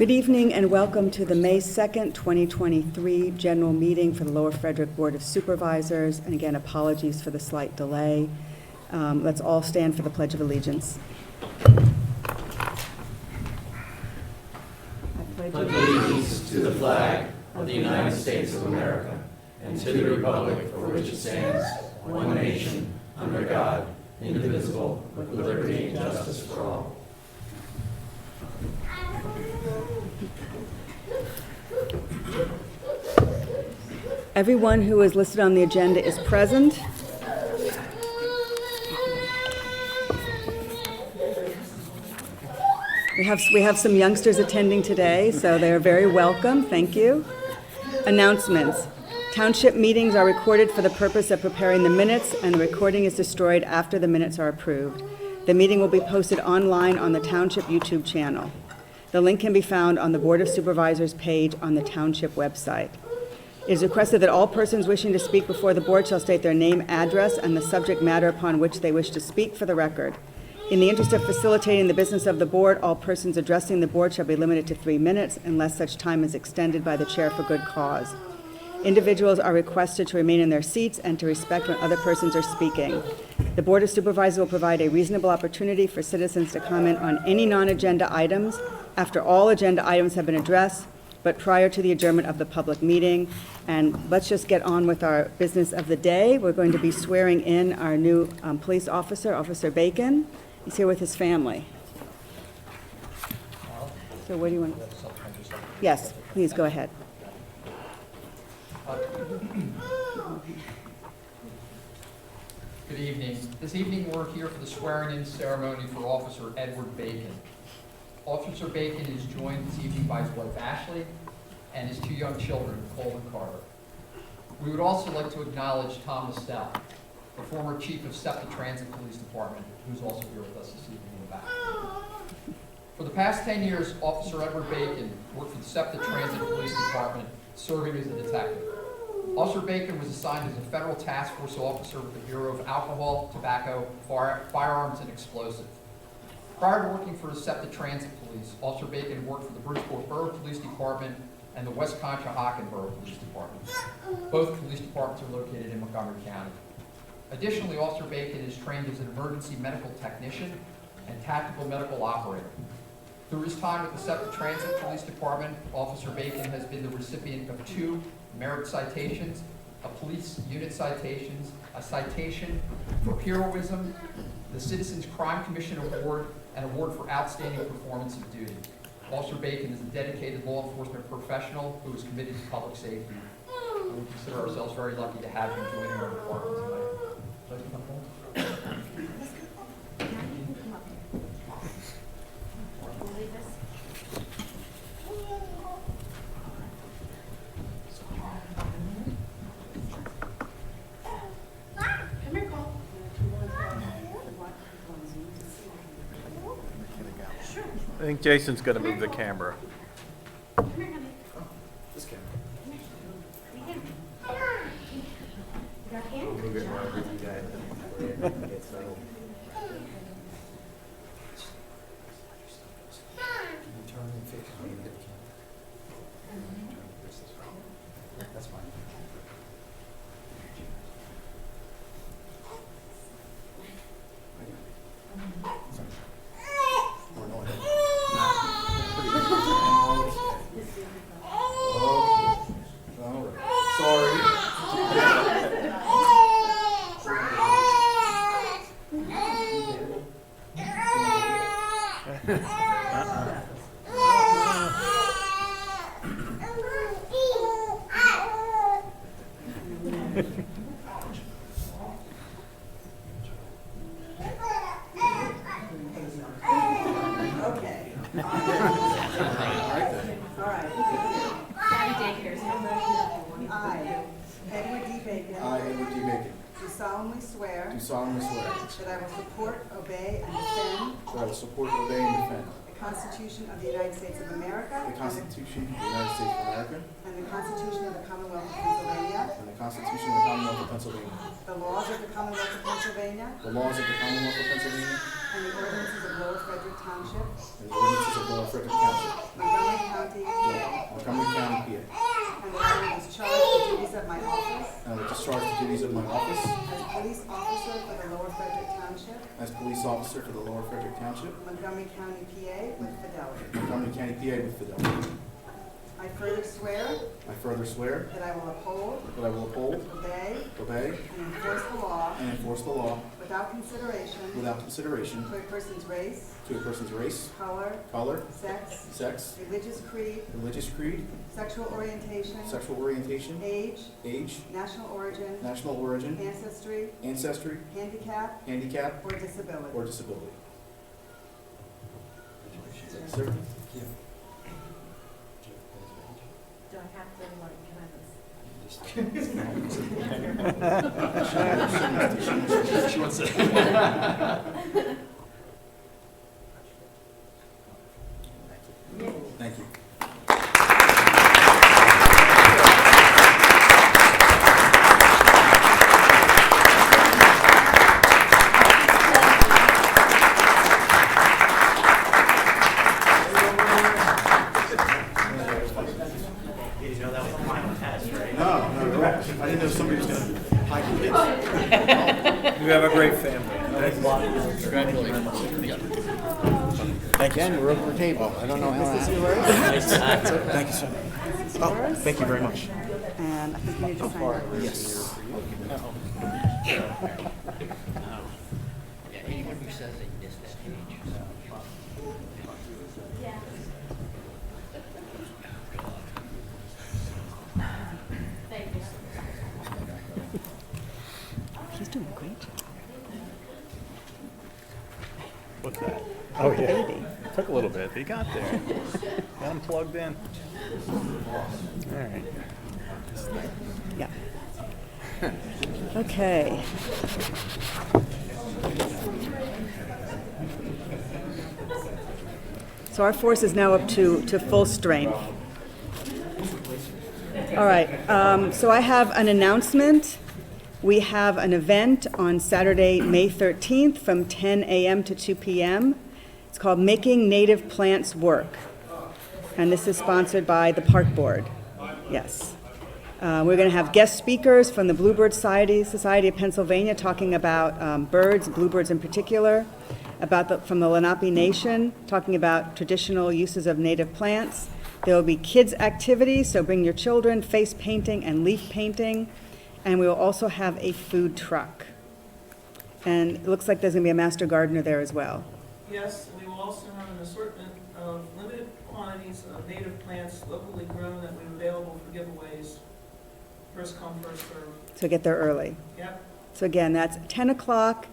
Good evening and welcome to the May 2nd, 2023 general meeting for the Lower Frederick Board of Supervisors. And again, apologies for the slight delay. Let's all stand for the Pledge of Allegiance. I pledge allegiance to the flag of the United States of America and to the republic for which it stands, one nation, under God, indivisible, with liberty and justice for all. Everyone who is listed on the agenda is present. We have some youngsters attending today, so they are very welcome. Thank you. Announcements. Township meetings are recorded for the purpose of preparing the minutes, and the recording is destroyed after the minutes are approved. The meeting will be posted online on the Township YouTube channel. The link can be found on the Board of Supervisors page on the Township website. It is requested that all persons wishing to speak before the board shall state their name, address, and the subject matter upon which they wish to speak for the record. In the interest of facilitating the business of the board, all persons addressing the board shall be limited to 3 minutes unless such time is extended by the chair for good cause. Individuals are requested to remain in their seats and to respect when other persons are speaking. The Board of Supervisors will provide a reasonable opportunity for citizens to comment on any non-agenda items after all agenda items have been addressed, but prior to the adjournment of the public meeting. And let's just get on with our business of the day. We're going to be swearing in our new police officer, Officer Bacon. He's here with his family. So what do you want? Yes, please go ahead. Good evening. This evening we're here for the swearing-in ceremony for Officer Edward Bacon. Officer Bacon is joined this evening by his wife Ashley and his 2 young children, Cole and Carter. We would also like to acknowledge Tom Estelle, the former chief of SEPTA Transit Police Department, who's also here with us this evening in the back. For the past 10 years, Officer Edward Bacon worked for the SEPTA Transit Police Department, serving as a detective. Officer Bacon was assigned as a federal task force officer with the Bureau of Alcohol, Tobacco, Firearms, and Explosives. Prior to working for the SEPTA Transit Police, Officer Bacon worked for the Bridgeport Borough Police Department and the West Conshohocken Borough Police Department. Both police departments are located in Montgomery County. Additionally, Officer Bacon is trained as an emergency medical technician and tactical medical operator. Through his time with the SEPTA Transit Police Department, Officer Bacon has been the recipient of 2 merit citations, a police unit citations, a citation for heroism, the Citizens Crime Commission Award, and award for outstanding performance of duty. Officer Bacon is a dedicated law enforcement professional who is committed to public safety. And we consider ourselves very lucky to have him joining our department tonight. Would you like to come forward? I think Jason's going to move the camera. This camera. That's fine. Do solemnly swear that I will support, obey, and defend that I will support, obey, and defend the Constitution of the United States of America. the Constitution of the United States of America. And the Constitution of the Commonwealth of Pennsylvania. And the Constitution of the Commonwealth of Pennsylvania. The laws of the Commonwealth of Pennsylvania. The laws of the Commonwealth of Pennsylvania. And the ordinances of Lower Frederick Township. And the ordinances of Lower Frederick Township. Montgomery County, PA. Montgomery County, PA. And that I will discharge the duties of my office And I will discharge the duties of my office as police officer for the Lower Frederick Township, as police officer for the Lower Frederick Township, Montgomery County, PA, with fidelity. Montgomery County, PA, with fidelity. I further swear I further swear that I will uphold, that I will uphold, obey, obey, and enforce the law and enforce the law without consideration without consideration to a person's race, to a person's race, color, color, sex, sex, religious creed, religious creed, sexual orientation, sexual orientation, age, age, national origin, national origin, ancestry, ancestry, handicap, handicap, or disability. or disability. Sir? Do I have to, can I She wants to. Thank you. No, I didn't know somebody was going to hide the kids. You have a great family. Thank you. Again, we're over the table. I don't know how that. Thank you, sir. Oh, thank you very much. And I think you need to sign that. Yes. Yeah, anyone who says they missed that page. He's doing a great job. What's that? Oh, yeah. Baby. Took a little bit, but he got there. Got him plugged in. All right. Yeah. Okay. So our force is now up to full strength. All right, so I have an announcement. We have an event on Saturday, May 13th from 10 a.m. to 2 p.m. It's called Making Native Plants Work. And this is sponsored by the Park Board. Yes. We're going to have guest speakers from the Bluebird Society of Pennsylvania talking about birds, bluebirds in particular, from the Lenape Nation, talking about traditional uses of native plants. There will be kids' activities, so bring your children, face painting and leaf painting. And we will also have a food truck. And it looks like there's going to be a master gardener there as well. Yes, we will also have an assortment of limited quantities of native plants locally grown that will be available for giveaways. First come, first serve. So get there early. Yep. So again, that's 10 o'clock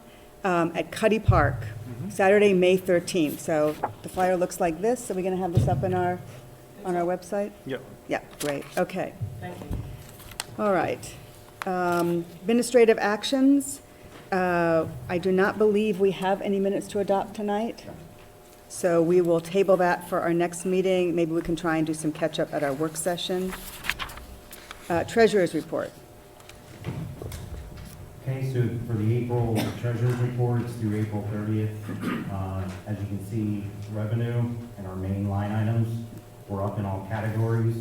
at Cuddy Park, Saturday, May 13th. So the flyer looks like this. So we're going to have this up on our website? Yep. Yeah, great. Okay. Thank you. All right. Administrative actions. I do not believe we have any minutes to adopt tonight. So we will table that for our next meeting. Maybe we can try and do some catch-up at our work session. Treasurer's report. Okay, so for the April treasurer's reports through April 30th, as you can see, revenue and our main line items were up in all categories.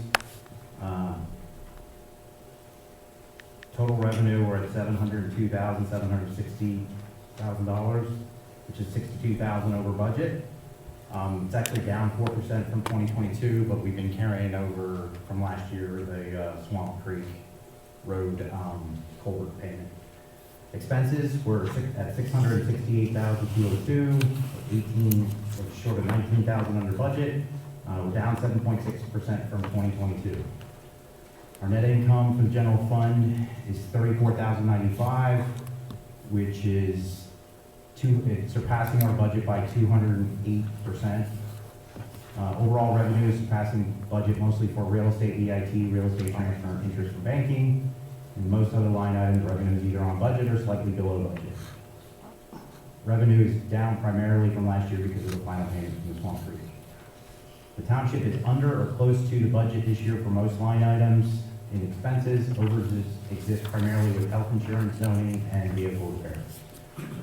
Total revenue, we're at $702,760,000, which is $62,000 over budget. It's actually down 4% from 2022, but we've been carrying over from last year the Swamp Creek Road culvert payment. Expenses were at $668,202, 18, short of $19,000 under budget. We're down 7.6% from 2022. Our net income for the general fund is $34,095, which is it's surpassing our budget by 208%. Overall revenue is surpassing budget mostly for real estate EIT, real estate transfer, and interest for banking. And most other line items, revenue is either on budget or slightly below budget. Revenue is down primarily from last year because of the final payment from the Swamp Creek The township is under or close to the budget this year for most line items. In expenses, overages exist primarily with health insurance, zoning, and vehicle repairs.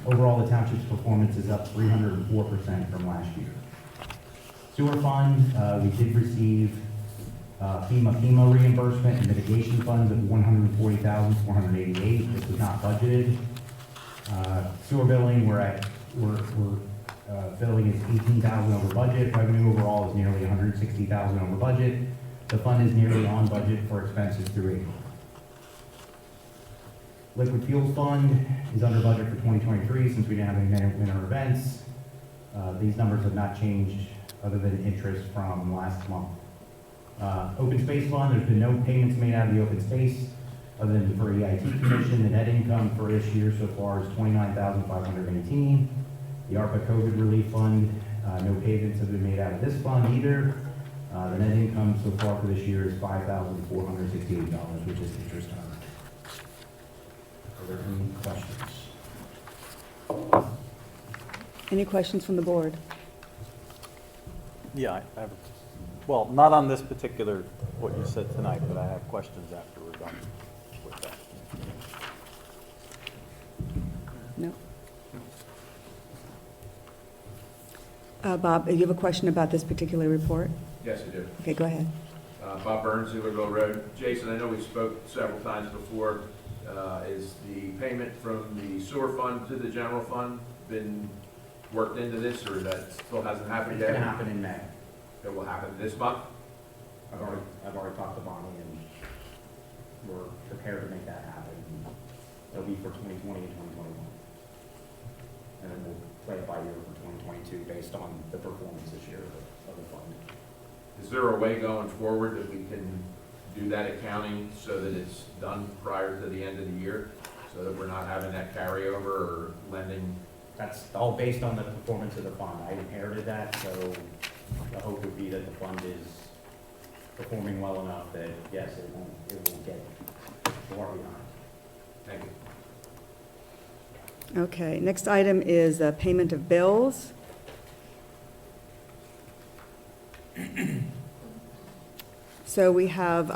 Overall, the township's performance is up 304% from last year. Sewer fund, we did receive FEMA reimbursement and mitigation funds of $140,488. This was not budgeted. Sewer billing, we're billing is $18,000 over budget. Revenue overall is nearly $160,000 over budget. The fund is nearly on budget for expenses through April. Liquid fuels fund is under budget for 2023 since we didn't have any winter events. These numbers have not changed other than interest from last month. Open space fund, there's been no payments made out of the open space other than for EIT commission. The net income for this year so far is $29,518. The ARPA COVID relief fund, no payments have been made out of this fund either. The net income so far for this year is $5,468, which is interest on. Are there any questions? Any questions from the board? Yeah, I have, well, not on this particular, what you said tonight, but I have questions after we're done with that. No? Bob, you have a question about this particular report? Yes, I do. Okay, go ahead. Bob Burns, Newlandville Road. Jason, I know we spoke several times before. Is the payment from the sewer fund to the general fund been worked into this, or that still hasn't happened It's yet? going to happen in May. It will happen this month? I've already talked to Bonnie, and we're prepared to make that happen. It'll be for 2020 and 2021. And then we'll play it by ear for 2022 based on the performance this year of the fund. Is there a way going forward that we can do that accounting so that it's done prior to the end of the year? So that we're not having that carryover or lending? That's all based on the performance of the fund. I inherited that, so the hope would be that the fund is performing well enough that, yes, it will get far beyond. Thank you. Okay, next item is payment of bills. So we have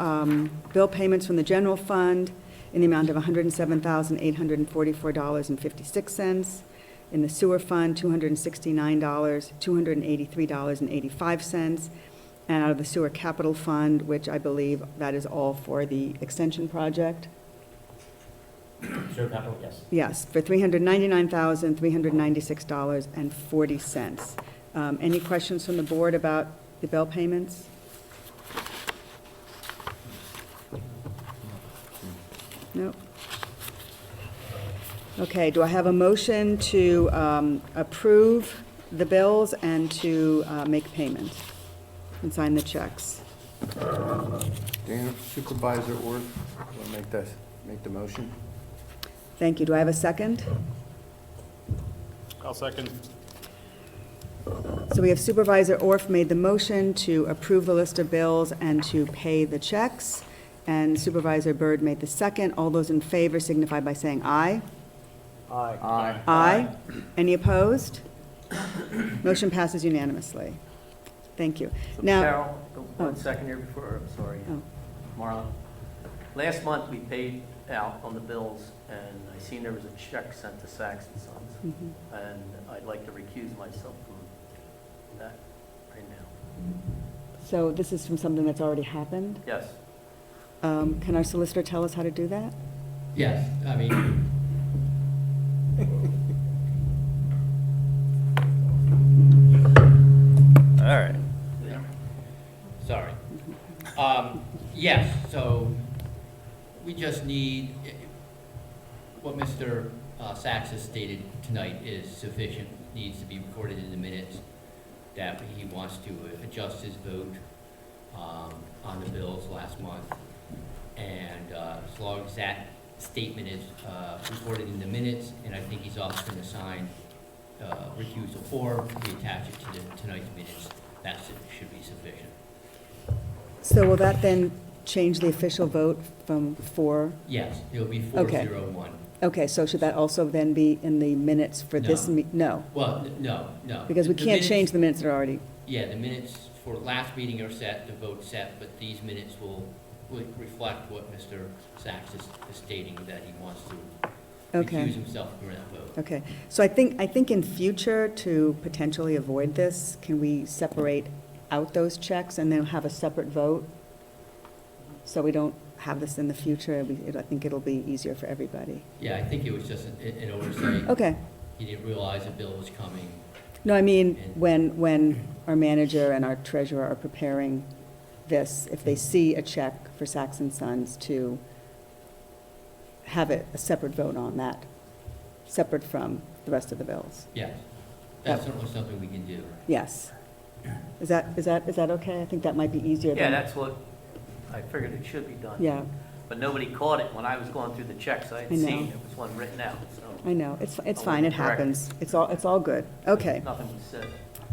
bill payments from the general fund in the amount of $107,844.56. In the sewer fund, $283.85. And out of the sewer capital fund, which I believe that is all for the extension project. Sure, capital, yes. Yes, for $399,396.40. Any questions from the board about the bill payments? No? Okay, do I have a motion to approve the bills and to make payment and sign the checks? Dan, Supervisor Orth, will make the motion. Thank you. Do I have a second? I'll second. So we have Supervisor Orff made the motion to approve the list of bills and to pay the checks, and Supervisor Byrd made the second. All those in favor signify by saying aye. Aye. Aye. Any opposed? Motion passes unanimously. Thank you. So Now, Carol, oh. 1 second here before, I'm sorry. Oh. Marlon, last month we paid out on the bills, and I seen there was a check sent to Saks and Sons, Mhm. and I'd like to recuse myself from that right now. So this is from something that's already happened. Yes. Can our solicitor tell us how to do that? Yes, I mean, All right. sorry. Yes, so we just need, what Mr. Sachs has stated tonight is sufficient, needs to be recorded in the minutes, that he wants to adjust his vote on the bills last month. And as long as that statement is recorded in the minutes, and I think he's also going to sign recusal form, we attach it to tonight's minutes, that should be sufficient. So will that then change the official vote from 4? Yes, it'll be Okay. 401. Okay, so should that also then be in the minutes for this? No. No, Well, no. because we The can't minutes- change the minutes that are already, Yeah, the minutes for last meeting are set, the vote set, but these minutes will reflect what Mr. Sachs is stating, that he wants to Okay. recuse himself from that vote. Okay, so I think in future, to potentially avoid this, can we separate out those checks and then have a separate vote? So we don't have this in the future. I think it'll be easier for everybody. Yeah, I think it was just an oversight. Okay. He didn't realize a bill was coming. No, I mean, when our manager and our treasurer are preparing this, if they see a check for Sachs and Sons, to have it a separate vote on that, separate from the rest of the bills. Yes, that's certainly something we can do. Yes. Is that okay? I think that might be easier Yeah, than. that's what, I figured it should be done. Yeah, But nobody caught it when I was going through the checks I I had know. seen. There was one written out, so. I know, it's I'll fine, it correct it. happens. It's all good. Okay, Nothing was said.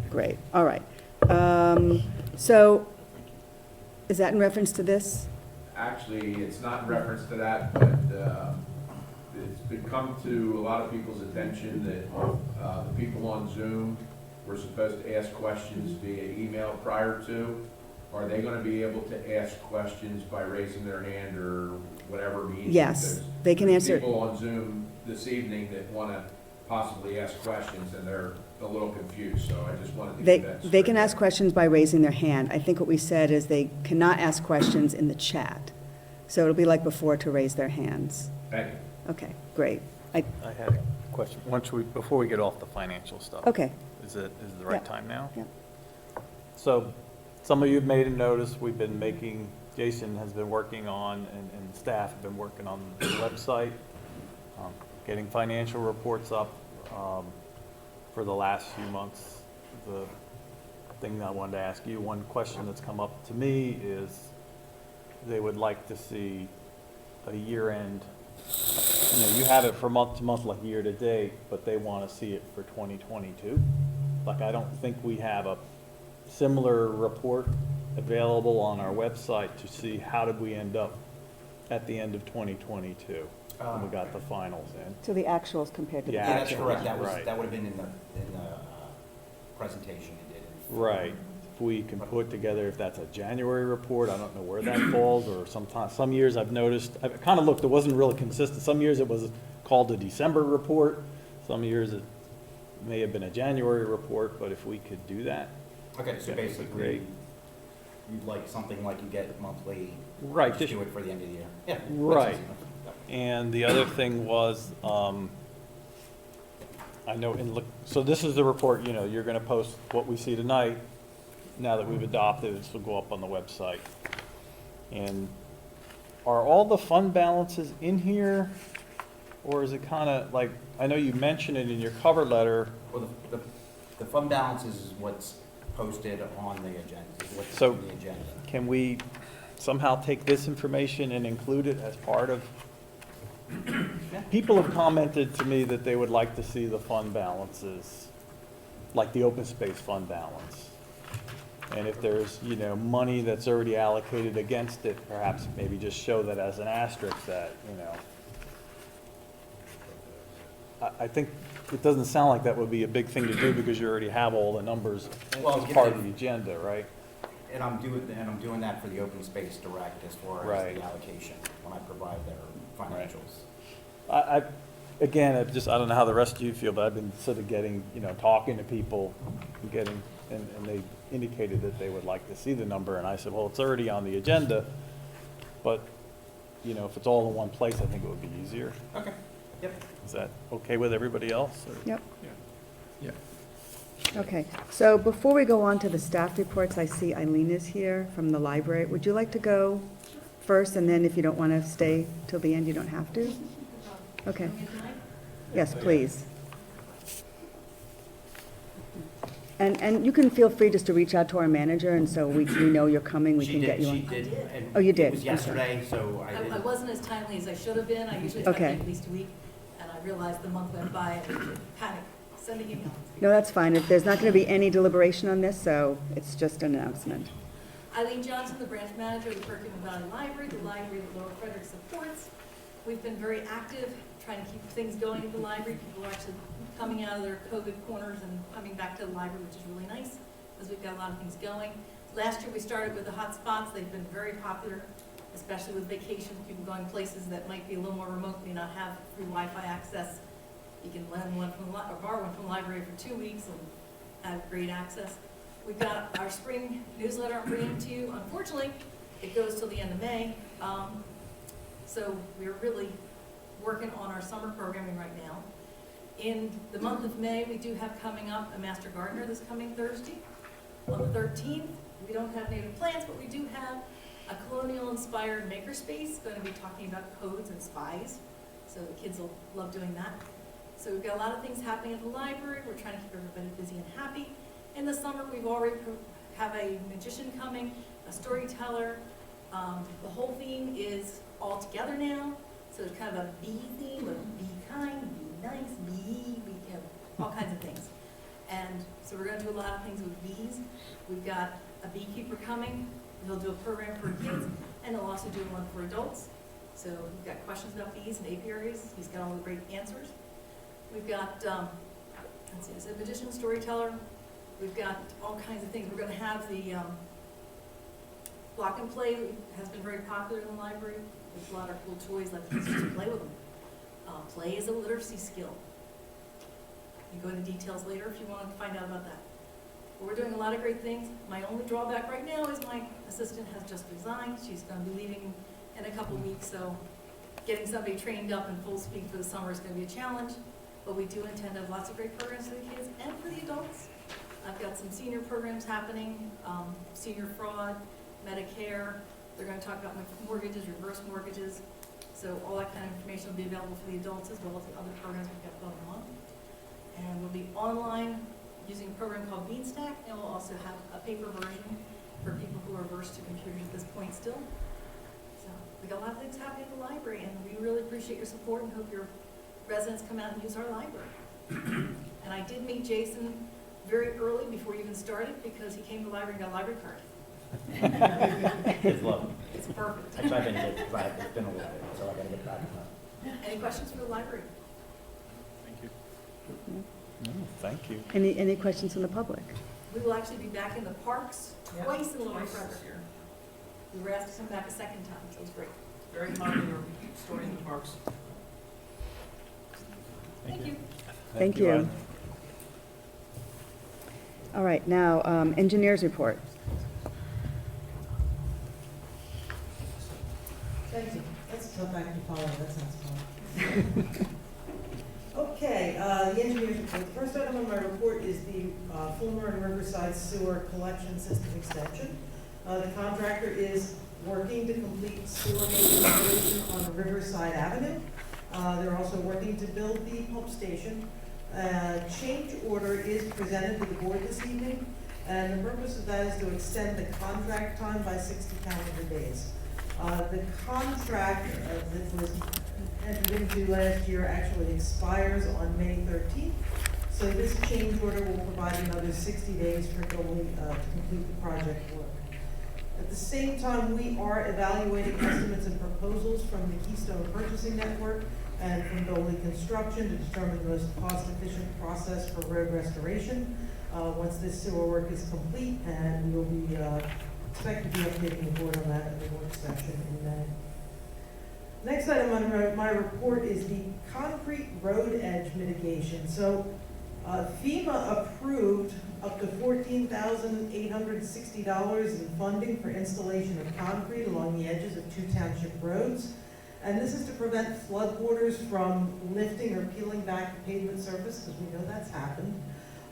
great, all right. So, is that in reference to this? Actually, it's not in reference to that, but it's become to a lot of people's attention that the people on Zoom were supposed to ask questions via email prior to. Are they going to be able to ask questions by raising their hand or whatever means? Yes, Because they can there's answer. people on Zoom this evening that want to possibly ask questions, and they're a little confused, so I just wanted to They, get that they can straight. ask questions by raising their hand. I think what we said is they cannot ask questions in the chat. So it'll be like before, to raise their hands. Thank you. Okay, great. I had a question. Before we get off the financial stuff. Okay, Is it the right Yeah. time now? Yeah. So, some of you have made a notice, we've been making, Jason has been working on, and staff have been working on the website, getting financial reports up for the last few months. The thing I wanted to ask you, one question that's come up to me is they would like to see a year-end, you have it for month to month, like year to date, but they want to see it for 2022. Like, I don't think we have a similar report available on our website to see how did we end up at the end of 2022 when we got the finals in. so the actuals compared to the Yeah, Yeah, that's actuals. correct. Right. That would have been in the presentation you did. Right. If we can put together, if that's a January report, I don't know where that falls, or sometimes, some years I've noticed, I've kind of looked, it wasn't really consistent. Some years it was called a December report, some years it may have been a January report, but if we could do that. Okay, so that would be basically, great. you'd like something like you get monthly. Right, Just just- do it for the end of the year. Yeah. that's Right. easy enough. And the other thing was, I know so this is the report, you're gonna post what we see tonight. Now that we've adopted, this will go up on the website. And are all the fund balances in here? Or is it kind of like, I know you mentioned it in your cover letter. Well, the fund balance is what's posted on the agenda, is what's So- on the agenda. Can we somehow take this information and include it as part of? People have commented to me that they would like to see the fund balances, like the open space fund balance. And if there's, money that's already allocated against it, perhaps maybe just show that as an asterisk that, I think it doesn't sound like that would be a big thing to do because you already have all the numbers Well, as part of the agenda, right? And I'm doing that for the open space direct as far as Right. the allocation, when I provide their financials. Again, I don't know how the rest of you feel, but I've been sort of getting, talking to people, and they indicated that they would like to see the number, and I said, well, it's already on the agenda, but, if it's all in one place, I think it would be easier. Okay, yep. Is that okay with everybody else? or- Yep. Yeah. Okay, so before we go on to the staff reports, I see Eileen is here from the library. Would you like to go first, and then if you don't want to stay till the end, you don't have to? Okay. Yes, please. And you can feel free just to reach out to our manager, and so we know you're coming, we can get you on. She did. and Oh, you did? It was I'm sorry. yesterday, so I I didn't. wasn't as timely as I should have been. I usually try to Okay. take at least a week, and I realized the month went by and panic, sending emails. No, that's fine. If there's not going to be any deliberation on this, so it's just an announcement. Eileen Johnson, the branch manager of the Perkins Valley Library, the library that Lower Frederick supports. We've been very active, trying to keep things going at the library. People are actually coming out of their COVID corners and coming back to the library, which is really nice, because we've got a lot of things going. So Last year, we started with the hot spots. They've been very popular, especially with vacations, people going places that might be a little more remote, may not have free Wi-Fi access. You can lend one from the or borrow one from the library for 2 weeks and have great access. We've got our spring newsletter I'm bringing to you. Unfortunately, it goes till the end of May. So we're really working on our summer programming right now. In the month of May, we do have coming up a Master Gardener this coming Thursday. On the 13th, we don't have native plants, but we do have a colonial-inspired makerspace, going to be talking about codes and spies. So the kids will love doing that. So we've got a lot of things happening at the library. We're trying to keep everybody busy and happy. In the summer, we've already have a magician coming, a storyteller. The whole theme is all together now. So it's kind of a bee theme, of be kind, be nice, be, all kinds of things. And so we're going to do a lot of things with bees. We've got a beekeeper coming. He'll do a program for kids, and he'll also do one for adults. So we've got questions about bees and apiaries. He's got all the great answers. We've got, let's see, it's a magician, storyteller. We've got all kinds of things. We're going to have the block and play has been very popular in the library. There's a lot of cool toys, let kids just play with them. Play is a literacy skill. You go into details later if you want to find out about that. But we're doing a lot of great things. My only drawback right now is my assistant has just resigned. She's going to be leaving in a couple weeks, so getting somebody trained up in full speed for the summer is going to be a challenge. But we do intend to have lots of great programs for the kids and for the adults. I've got some senior programs happening, senior fraud, Medicare. They're going to talk about mortgages, reverse mortgages. So all that kind of information will be available for the adults as well as the other programs we've got going on. And we'll be online using a program called Beanstack, and we'll also have a paper version for people who are versed to computers at this point still. So we got a lot of things happening at the library, and we really appreciate your support and hope your residents come out and use our library. And I did meet Jason very early before you even started because he came to the library and got a library card. It's lovely. It's perfect. Actually, I've been to, because it's been a little bit, so I gotta get back to that. Any questions for the library? No, thank you. Any questions from the public? We will actually be back in the parks twice in Lower Twice Frederick. this year. We were asked to come back a second time, so it was great. Very popular story in the parks. Thank you. Thank you. Ed. All right, now, engineers report. Thank you. That's a tough act to follow. That sounds fun. Okay, the engineers report. The first item on my report is the Fulmer and Riverside Sewer Collection System Extension. The contractor is working to complete sewer main installation on Riverside Avenue. They're also working to build the pump station. Change order is presented to the board this evening, and the purpose of that is to extend the contract time by 60 calendar days. The contract that was entered into last year actually expires on May 13th, so this change order will provide another 60 days for Dolly to complete the project work. At the same time, we are evaluating estimates and proposals from the Keystone Purchasing Network and from Dolly Construction to determine the most cost-efficient process for road restoration. Once this sewer work is complete, and we'll be expect to be updating the board on that at the work session in May. Next item on my report is the concrete road edge mitigation. So FEMA approved up to $14,860 in funding for installation of concrete along the edges of 2 township roads. And this is to prevent floodwaters from lifting or peeling back the pavement surface, because we know that's happened.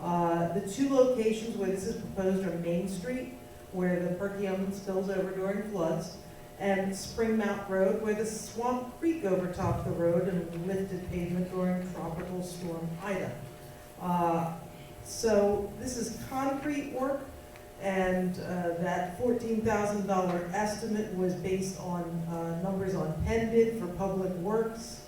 The 2 locations where this is proposed are Main Street, where the Perkiomen spills over during floods, and Spring Mount Road, where the Swamp Creek overtopped the road and lifted pavement during Tropical Storm Ida. So this is concrete work, and that $14,000 estimate was based on numbers on PennBid for Public Works.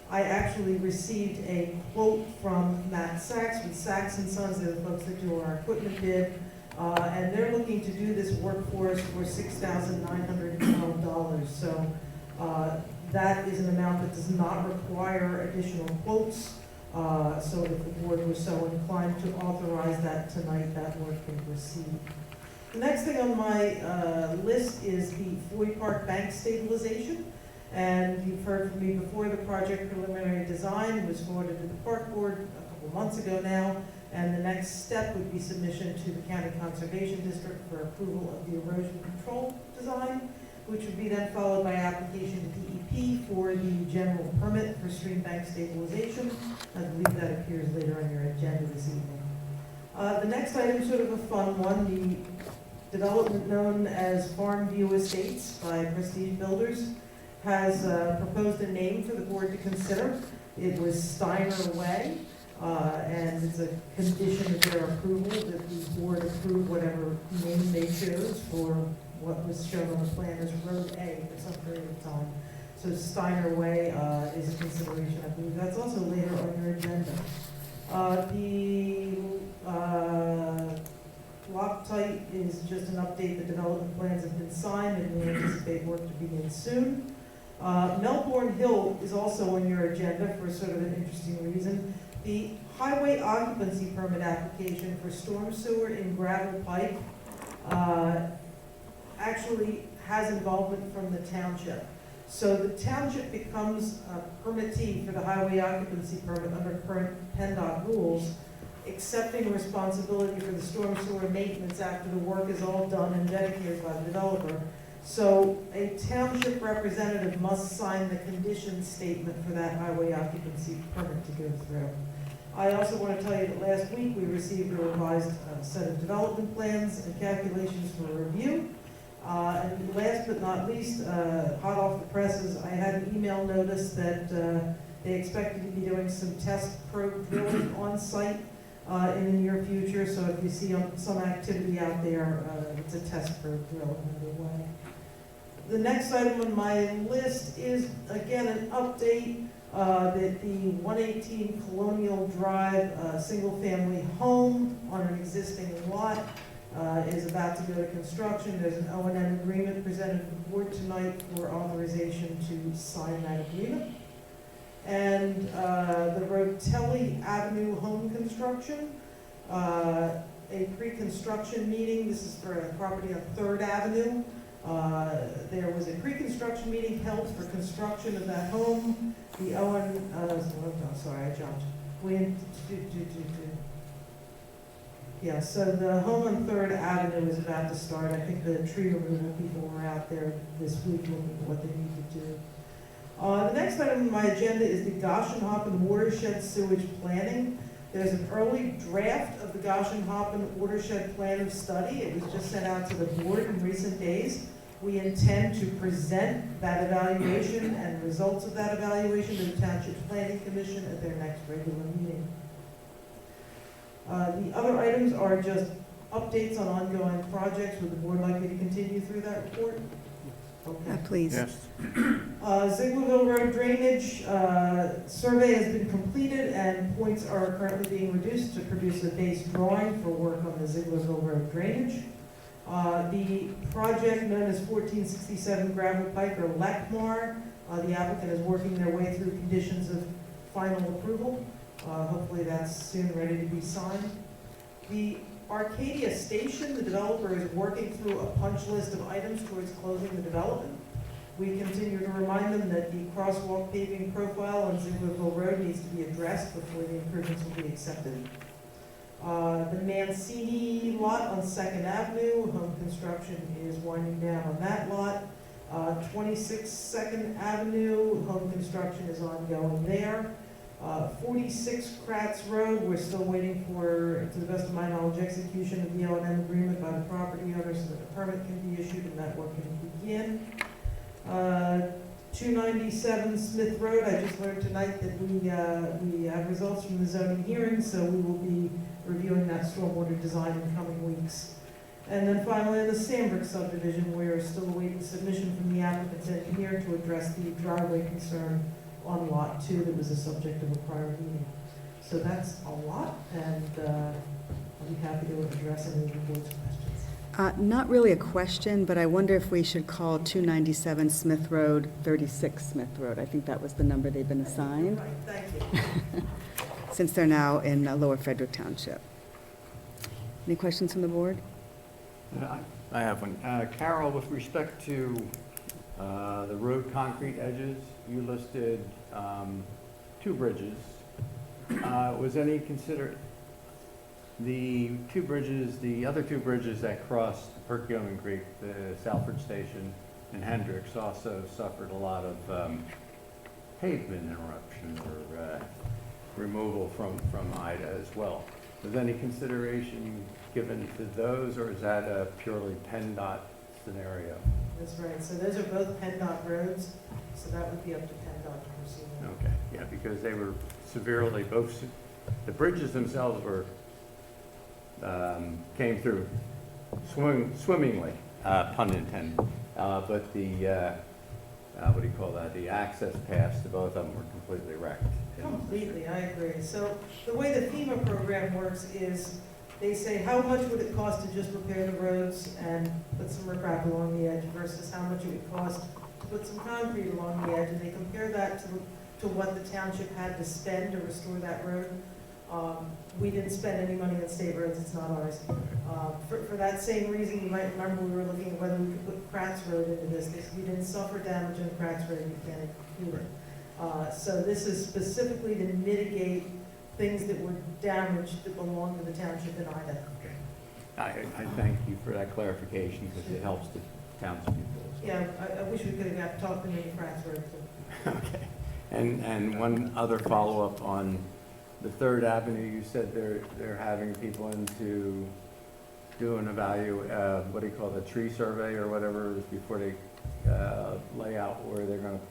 I actually received a quote from Matt Sachs with Sachs & Sons, they're the folks that do our equipment bid. And they're looking to do this work for us for $6,912. So that is an amount that does not require additional quotes. So if the board was so inclined to authorize that tonight, that work can proceed. The next thing on my list is the Floyd Park Bank stabilization. And you've heard from me before, the project preliminary design was forwarded to the Park Board a couple months ago now. And the next step would be submission to the County Conservation District for approval of the erosion control design, which would be then followed by application to DEP for the general permit for stream bank stabilization. I believe that appears later on your agenda this evening. The next item is sort of a fun one, the development known as Farm View Estates by Prestige Builders has proposed a name for the board to consider. It was Steiner Way. And it's a condition of their approval that the board approve whatever name they chose for what was shown on the plan as Road A for some period of time. So Steiner Way is a consideration, I believe. That's also later on your agenda. The Loctite is just an update. The development plans have been signed and we anticipate work to begin soon. Melbourne Hill is also on your agenda for sort of an interesting reason. The highway occupancy permit application for storm sewer in gravel pipe actually has involvement from the township. So the township becomes a permittee for the highway occupancy permit under current PennDOT rules, accepting responsibility for the storm sewer maintenance after the work is all done and dedicated by the developer. So a township representative must sign the condition statement for that highway occupancy permit to go through. I also want to tell you that last week we received a revised set of development plans and calculations for review. And last but not least, hot off the presses, I had an email notice that they expected to be doing some test probe drilling on site in the near future. So if you see some activity out there, it's a test probe drill underway. The next item on my list is, again, an update that the 118 Colonial Drive single-family home on an existing lot is about to go to construction. There's an O&M agreement presented to the board tonight for authorization to sign that agreement. And the Rotelli Avenue home construction, a pre-construction meeting. This is for a property on 3rd Avenue. There was a pre-construction meeting held for construction of that home. The sorry, I jumped. Yeah, so the home on 3rd Avenue is about to start. I think the tree removal people were out there this week looking at what they need to do. The next item on my agenda is the Goshenhoppen Watershed Sewage Planning. There's an early draft of the Goshenhoppen Watershed Plan of Study. It was just sent out to the board in recent days. We intend to present that evaluation and results of that evaluation to the Township Planning Commission at their next regular meeting. The other items are just updates on ongoing projects. Would the board like me to continue through that report? Okay. Please. Yes. Zieglerville Road drainage survey has been completed and points are currently being reduced to produce a base drawing for work on the Zieglerville Road drainage. The project known as 1467 Gravel Pike or LECMAR, the applicant is working their way through conditions of final approval. Hopefully that's soon ready to be signed. The Arcadia Station, the developer is working through a punch list of items towards closing the development. We continue to remind them that the crosswalk paving profile on Zieglerville Road needs to be addressed before the improvements will be accepted. The Mancini lot on 2nd Avenue, home construction is winding down on that lot. 26 2nd Avenue, home construction is ongoing there. 46 Kratz Road, we're still waiting for, to the best of my knowledge, execution of the O&M agreement by the property owner so that the permit can be issued and that work can begin. 297 Smith Road, I just learned tonight that we have results from the zoning hearing, so we will be reviewing that stormwater design in coming weeks. And then finally, in the Sandbrook subdivision, we're still awaiting submission from the applicant's engineer to address the driveway concern on Lot 2 that was the subject of a prior meeting. So that's a lot, and I'll be happy to address any of the board's questions. Not really a question, but I wonder if we should call 297 Smith Road 36 Smith Road. I think that was the number they've been assigned. Right, thank you. Since they're now in Lower Frederick Township. Any questions from the board? I have one. Carol, with respect to the road concrete edges, you listed 2 bridges. Was any the other 2 bridges that crossed Perkiomen Creek, the Salford Station and Hendricks, also suffered a lot of pavement interruption or removal from IDA as well. Was any consideration given to those, or is that a purely PennDOT scenario? That's right, so those are both PennDOT roads, so that would be up to PennDOT to proceed. Okay, yeah, because they were severely, the bridges themselves were, came through swimmingly, pun intended. But the, what do you call that, the access paths to both of them were completely wrecked. Completely, I agree. So the way the FEMA program works is they say, how much would it cost to just repair the roads and put some riprap along the edge versus how much it would cost to put some concrete along the edge, and they compare that to what the township had to spend to restore that road. We didn't spend any money on state roads, it's not ours. For that same reason, you might remember we were looking at whether we could put Kratz Road into this. We didn't suffer damage on Kratz Road, you can't include it. So this is specifically to mitigate things that were damaged that belong to the township in Ida. I thank you for that clarification because it helps the townspeople. Yeah, I wish we could have got talked to maybe Kratz Road too. Okay. And one other follow-up on the 3rd Avenue, you said they're having people in to do an what do you call it, a tree survey or whatever it is before they lay out where they're going to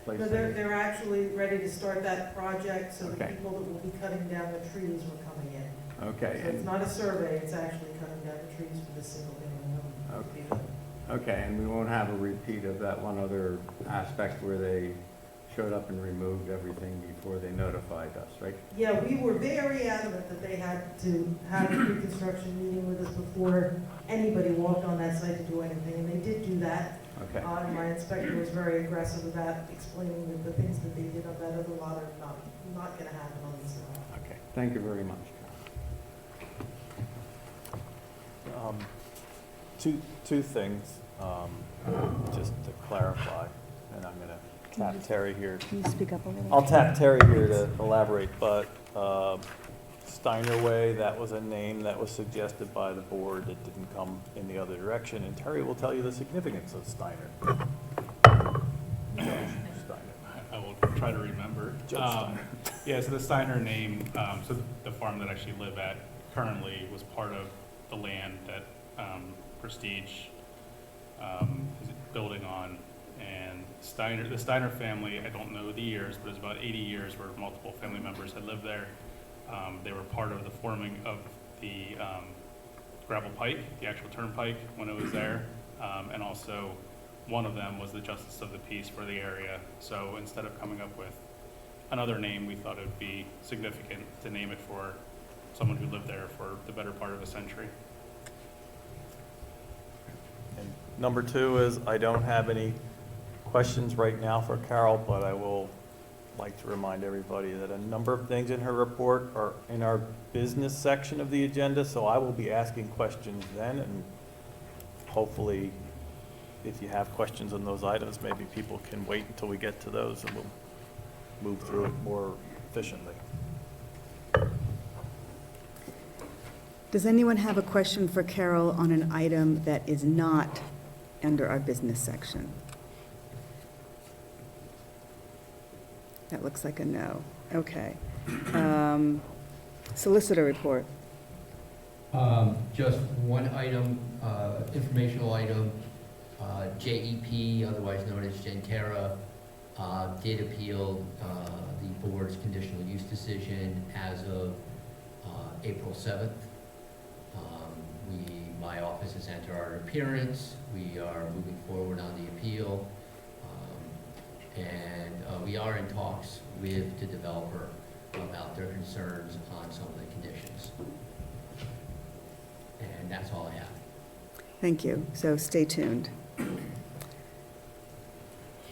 place No, it? they're actually ready to start that project, so the Okay. people that will be cutting down the trees were coming in. Okay. So it's not a survey, it's actually cutting down the trees for the single family home. Okay, and we won't have a repeat of that one other aspect where they showed up and removed everything before they notified us, right? Yeah, we were very adamant that they had to have a pre-construction meeting with us before anybody walked on that site to do anything, and they did do that. Okay. And my inspector was very aggressive about explaining that the things that they did on that other lot are not gonna happen on this lot. Okay, thank you very much. Two things, just to clarify, and I'm gonna tap Terry here. Can you speak up a little? I'll tap Terry here to elaborate, but Steiner Way, that was a name that was suggested by the board that didn't come in the other direction, and Terry will tell you the significance of Steiner. I will try to remember. Yeah, so the Steiner name, so the farm that I actually live at currently was part of the land that Prestige is building on. And the Steiner family, I don't know the years, but it's about 80 years where multiple family members had lived there. They were part of the forming of the gravel pike, the actual turnpike when it was there. And also one of them was the justice of the peace for the area. So instead of coming up with another name, we thought it would be significant to name it for someone who lived there for the better part of a century. And number 2 is, I don't have any questions right now for Carol, but I will like to remind everybody that a number of things in her report are in our business section of the agenda, so I will be asking questions then, and hopefully, if you have questions on those items, maybe people can wait until we get to those, and we'll move through it more efficiently. Does anyone have a question for Carol on an item that is not under our business section? That looks like a no. Okay. Solicitor report. Just one item, informational item. JEP, otherwise known as Gentera, did appeal the board's conditional use decision as of April 7th. My office has entered our appearance. We are moving forward on the appeal. And we are in talks with the developer about their concerns on some of the conditions. And that's all I have. Thank you. So stay tuned.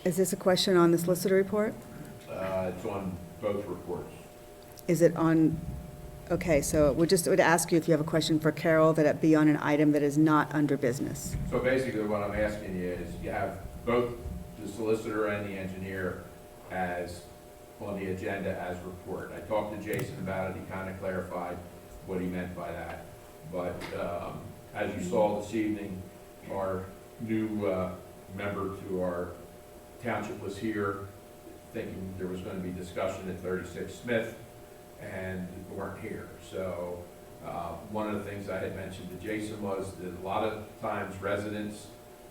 Is this a question on the solicitor report? It's on both reports. Is it on Okay, so we just would ask you if you have a question for Carol, that it be on an item that is not under business. So basically, what I'm asking you is, you have both the solicitor and the engineer as, on the agenda as report. I talked to Jason about it, he kind of clarified what he meant by that. But as you saw this evening, our new member to our township was here, thinking there was going to be discussion at 36 Smith, and weren't here. So one of the things I had mentioned to Jason was that a lot of times residents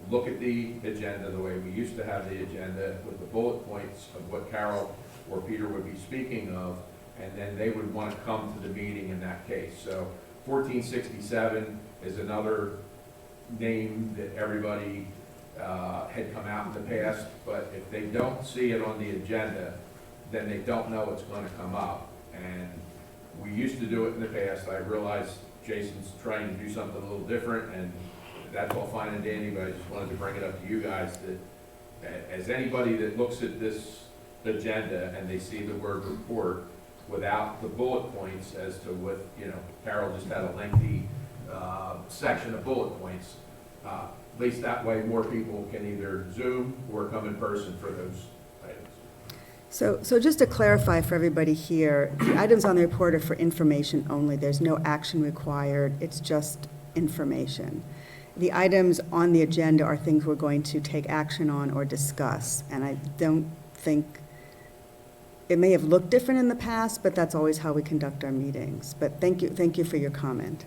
look at the agenda the way we used to have the agenda, with the bullet points of what Carol or Peter would be speaking of, and then they would want to come to the meeting in that case. So 1467 is another name that everybody had come out in the past, but if they don't see it on the agenda, then they don't know it's going to come up. And we used to do it in the past. I realize Jason's trying to do something a little different, and that's all fine and dandy, but I just wanted to bring it up to you guys that as anybody that looks at this agenda and they see the word report without the bullet points as to what, you know, Carol just had a lengthy section of bullet points, at least that way more people can either Zoom or come in person for those items. So just to clarify for everybody here, the items on the report are for information only. There's no action required. It's just information. The items on the agenda are things we're going to take action on or discuss. And I don't think, it may have looked different in the past, but that's always how we conduct our meetings. But thank you for your comment.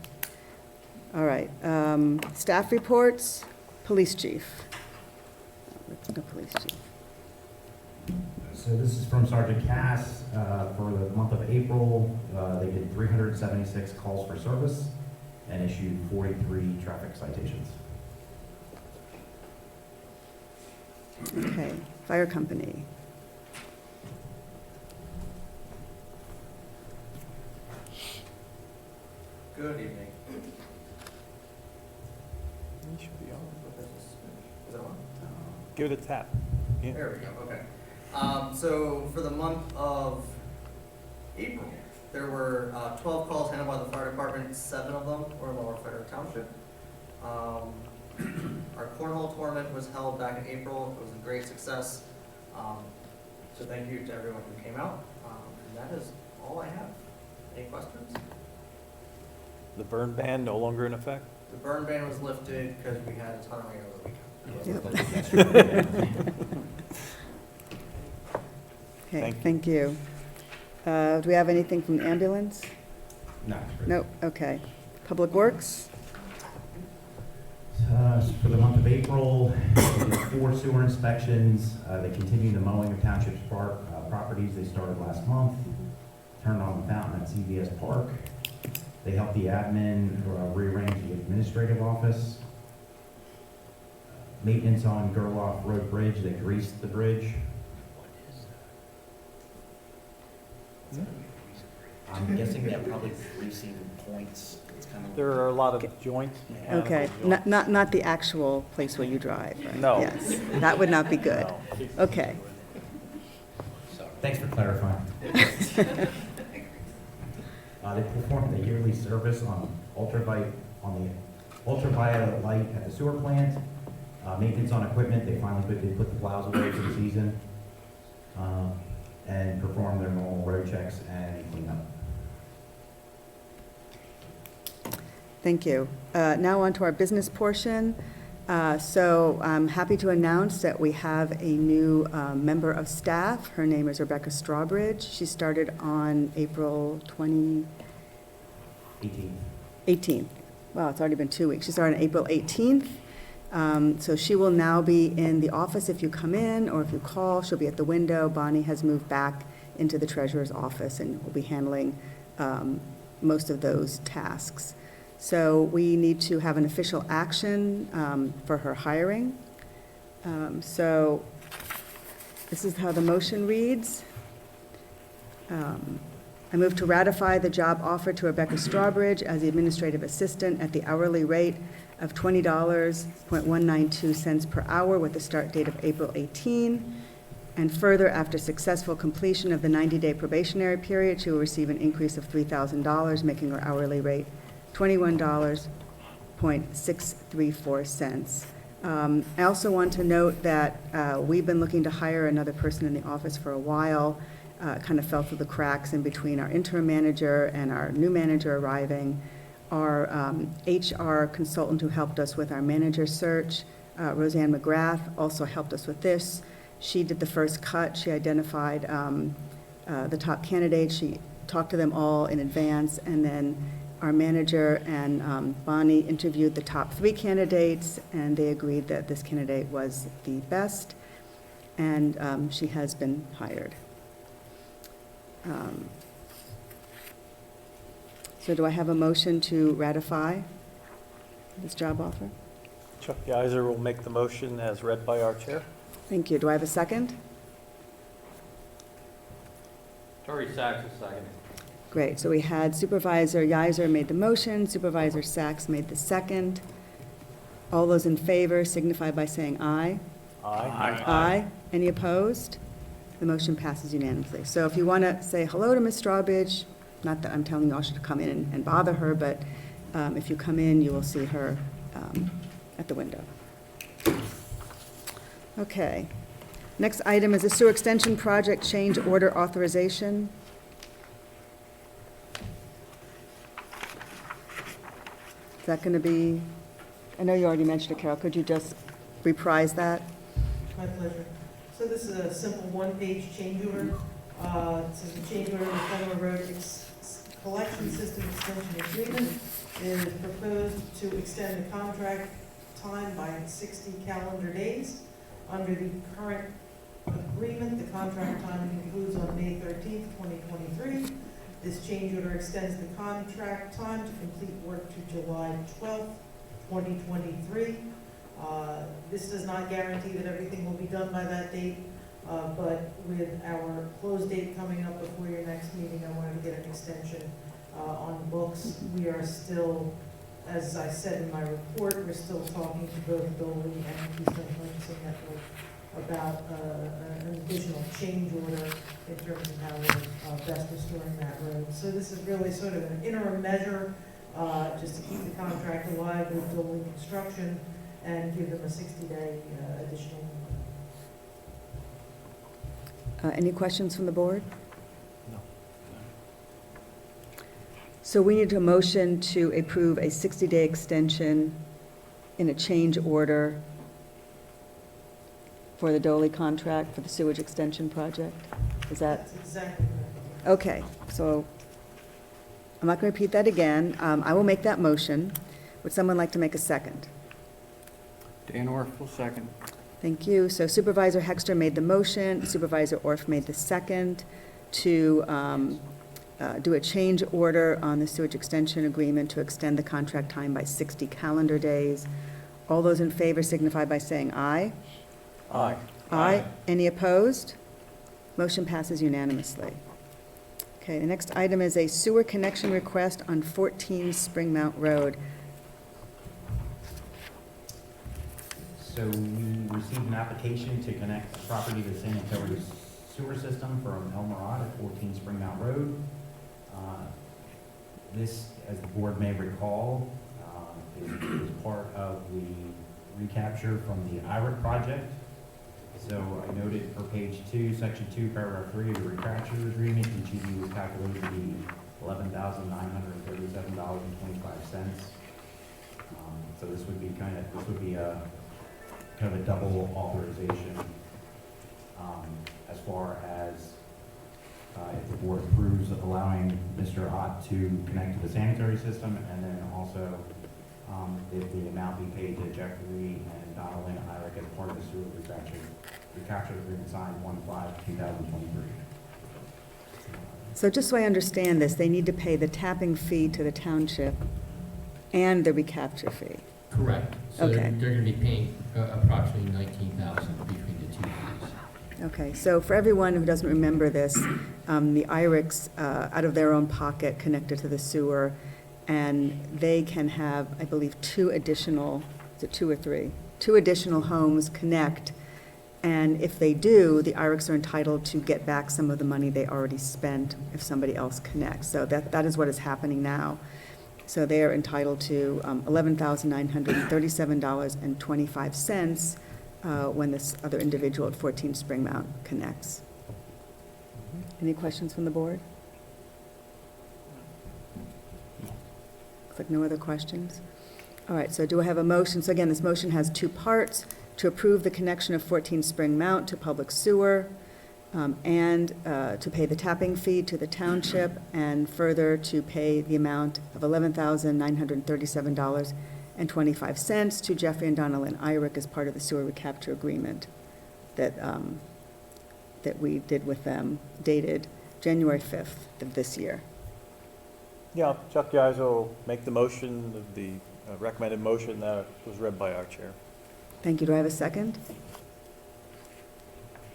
All right, staff reports, police chief. The police chief. So this is from Sergeant Cass. For the month of April, they did 376 calls for service and issued 43 traffic citations. Okay, fire company. Good evening. You should be on. Is it on? Give it a tap. Yeah. There we go, okay. So for the month of April, there were 12 calls handled by the fire department, 7 of them were in Lower Frederick Township. Our cornhole tournament was held back in April. It was a great success. So thank you to everyone who came out. And that is all I have. Any questions? The burn ban no longer in effect? The burn ban was lifted because we had a ton of rain over the weekend. Okay, thank you. Do we have anything from the ambulance? No. Nope, okay. Public Works? For the month of April, they did 4 sewer inspections. They continued the mowing of Township's properties they started last month. Turned on the fountain at CVS Park. They helped the admin rearrange the administrative office. Maintenance on Gerloff Road Bridge, they greased the bridge. I'm guessing they're probably greasing points. It's kind of. There are a lot of joints. Okay, mechanical joints. not the actual place where you drive, right? No. Yes, that would not be good. No. Okay. Thanks for clarifying. They performed a yearly service on the ultraviolet light at the sewer plant. Maintenance on equipment, they put the plows away for the season. And performed their normal road checks and cleanup. Thank you. Now on to our business portion. So I'm happy to announce that we have a new member of staff. Her name is Rebecca Strawbridge. She started on April 18th. Wow, it's already been 2 weeks. She started on April 18th. So she will now be in the office if you come in, or if you call, she'll be at the window. Bonnie has moved back into the treasurer's office and will be handling most of those tasks. So we need to have an official action for her hiring. So this is how the motion reads. I move to ratify the job offer to Rebecca Strawbridge as the administrative assistant at the hourly rate of $20.192 per hour with a start date of April 18, And further, after successful completion of the 90-day probationary period, she will receive an increase of $3,000, making her hourly rate $21.634. I also want to note that we've been looking to hire another person in the office for a while. Kind of fell through the cracks in between our interim manager and our new manager arriving. Our HR consultant who helped us with our manager search, Roseanne McGrath, also helped us with this. She did the first cut. She identified the top candidates. She talked to them all in advance, and then our manager and Bonnie interviewed the top 3 candidates, and they agreed that this candidate was the best, and she has been hired. So do I have a motion to ratify this job offer? Chuck Geiser will make the motion as read by our chair. Thank you. Do I have a second? Tory Sachs is second. Great. So we had Supervisor Geiser made the motion, Supervisor Sachs made the second. All those in favor signify by saying aye. Aye. Aye. Any opposed? The motion passes unanimously. So if you want to say hello to Ms. Strawbridge, not that I'm telling you all should come in and bother her, but if you come in, you will see her at the window. Okay. Next item is a sewer extension project change order authorization. Is that going to be, I know you already mentioned it, Carol, could you just reprise that? My pleasure. So this is a simple one-page change order. It says the change order of the Fulmer Road Collection System Extension Agreement is proposed to extend the contract time by 60 calendar days. Under the current agreement, the contract time concludes on May 13th, 2023. This change order extends the contract time to complete work to July 12th, 2023. This does not guarantee that everything will be done by that date, but with our close date coming up before your next meeting, I wanted to get an extension on the books. We are still, as I said in my report, we're still talking to both Dolly and Keystone Purchasing Network about an additional change order in terms of how we're best restoring that road. So this is really sort of an interim measure just to keep the contract alive with Dolly Construction and give them a 60-day additional. Any questions from the board? No. So we need a motion to approve a 60-day extension in a change order for the Dolly contract for the sewage extension project. Is that? That's exactly correct. Okay, so I'm not going to repeat that again. I will make that motion. Would someone like to make a second? Dan Orff will second. Thank you. So Supervisor Hexter made the motion, Supervisor Orff made the second to do a change order on the sewage extension agreement to extend the contract time by 60 calendar days. All those in favor signify by saying aye. Aye. Aye. Any opposed? Motion passes unanimously. Okay, the next item is a sewer connection request on 14 Springmount Road. So we received an application to connect the property to the sanitary sewer system from El Morad at 14 Springmount Road. This, as the board may recall, is part of the recapture from the IRIC project. So I noted for page 2, section 2, paragraph 3 of the recapture agreement, EGD was calculated to be $11,937.25. So this would be kind of a double authorization as far as if the board approves of allowing Mr. Ott to connect to the sanitary system, and then also if the amount be paid to Jeffrey and Donaldin Irick as part of the sewer recapture agreement signed 1/5/2023. So just so I understand this, they need to pay the tapping fee to the township and the recapture fee. Correct. So Okay. they're going to be paying approximately $19,000 between the two fees. Okay, so for everyone who doesn't remember this, the IRICs, out of their own pocket, connected to the sewer, and they can have, I believe, 2 additional, is it 2 or 3? 2 additional homes connect, And if they do, the IRICs are entitled to get back some of the money they already spent if somebody else connects. So that is what is happening now. So they are entitled to $11,937.25 when this other individual at 14 Springmount connects. Any questions from the board? Looks like no other questions. All right, so do I have a motion? So again, this motion has two parts: to approve the connection of 14 Spring Mount to public sewer, and to pay the tapping fee to the township, and further to pay the amount of $11,937.25 to Jeffrey and Donna Lynn Irick as part of the sewer recapture agreement that we did with them, dated January 5th of this year. Yeah, Chuck Geiser will make the motion, the recommended motion that was read by our chair. Thank you. Do I have a second?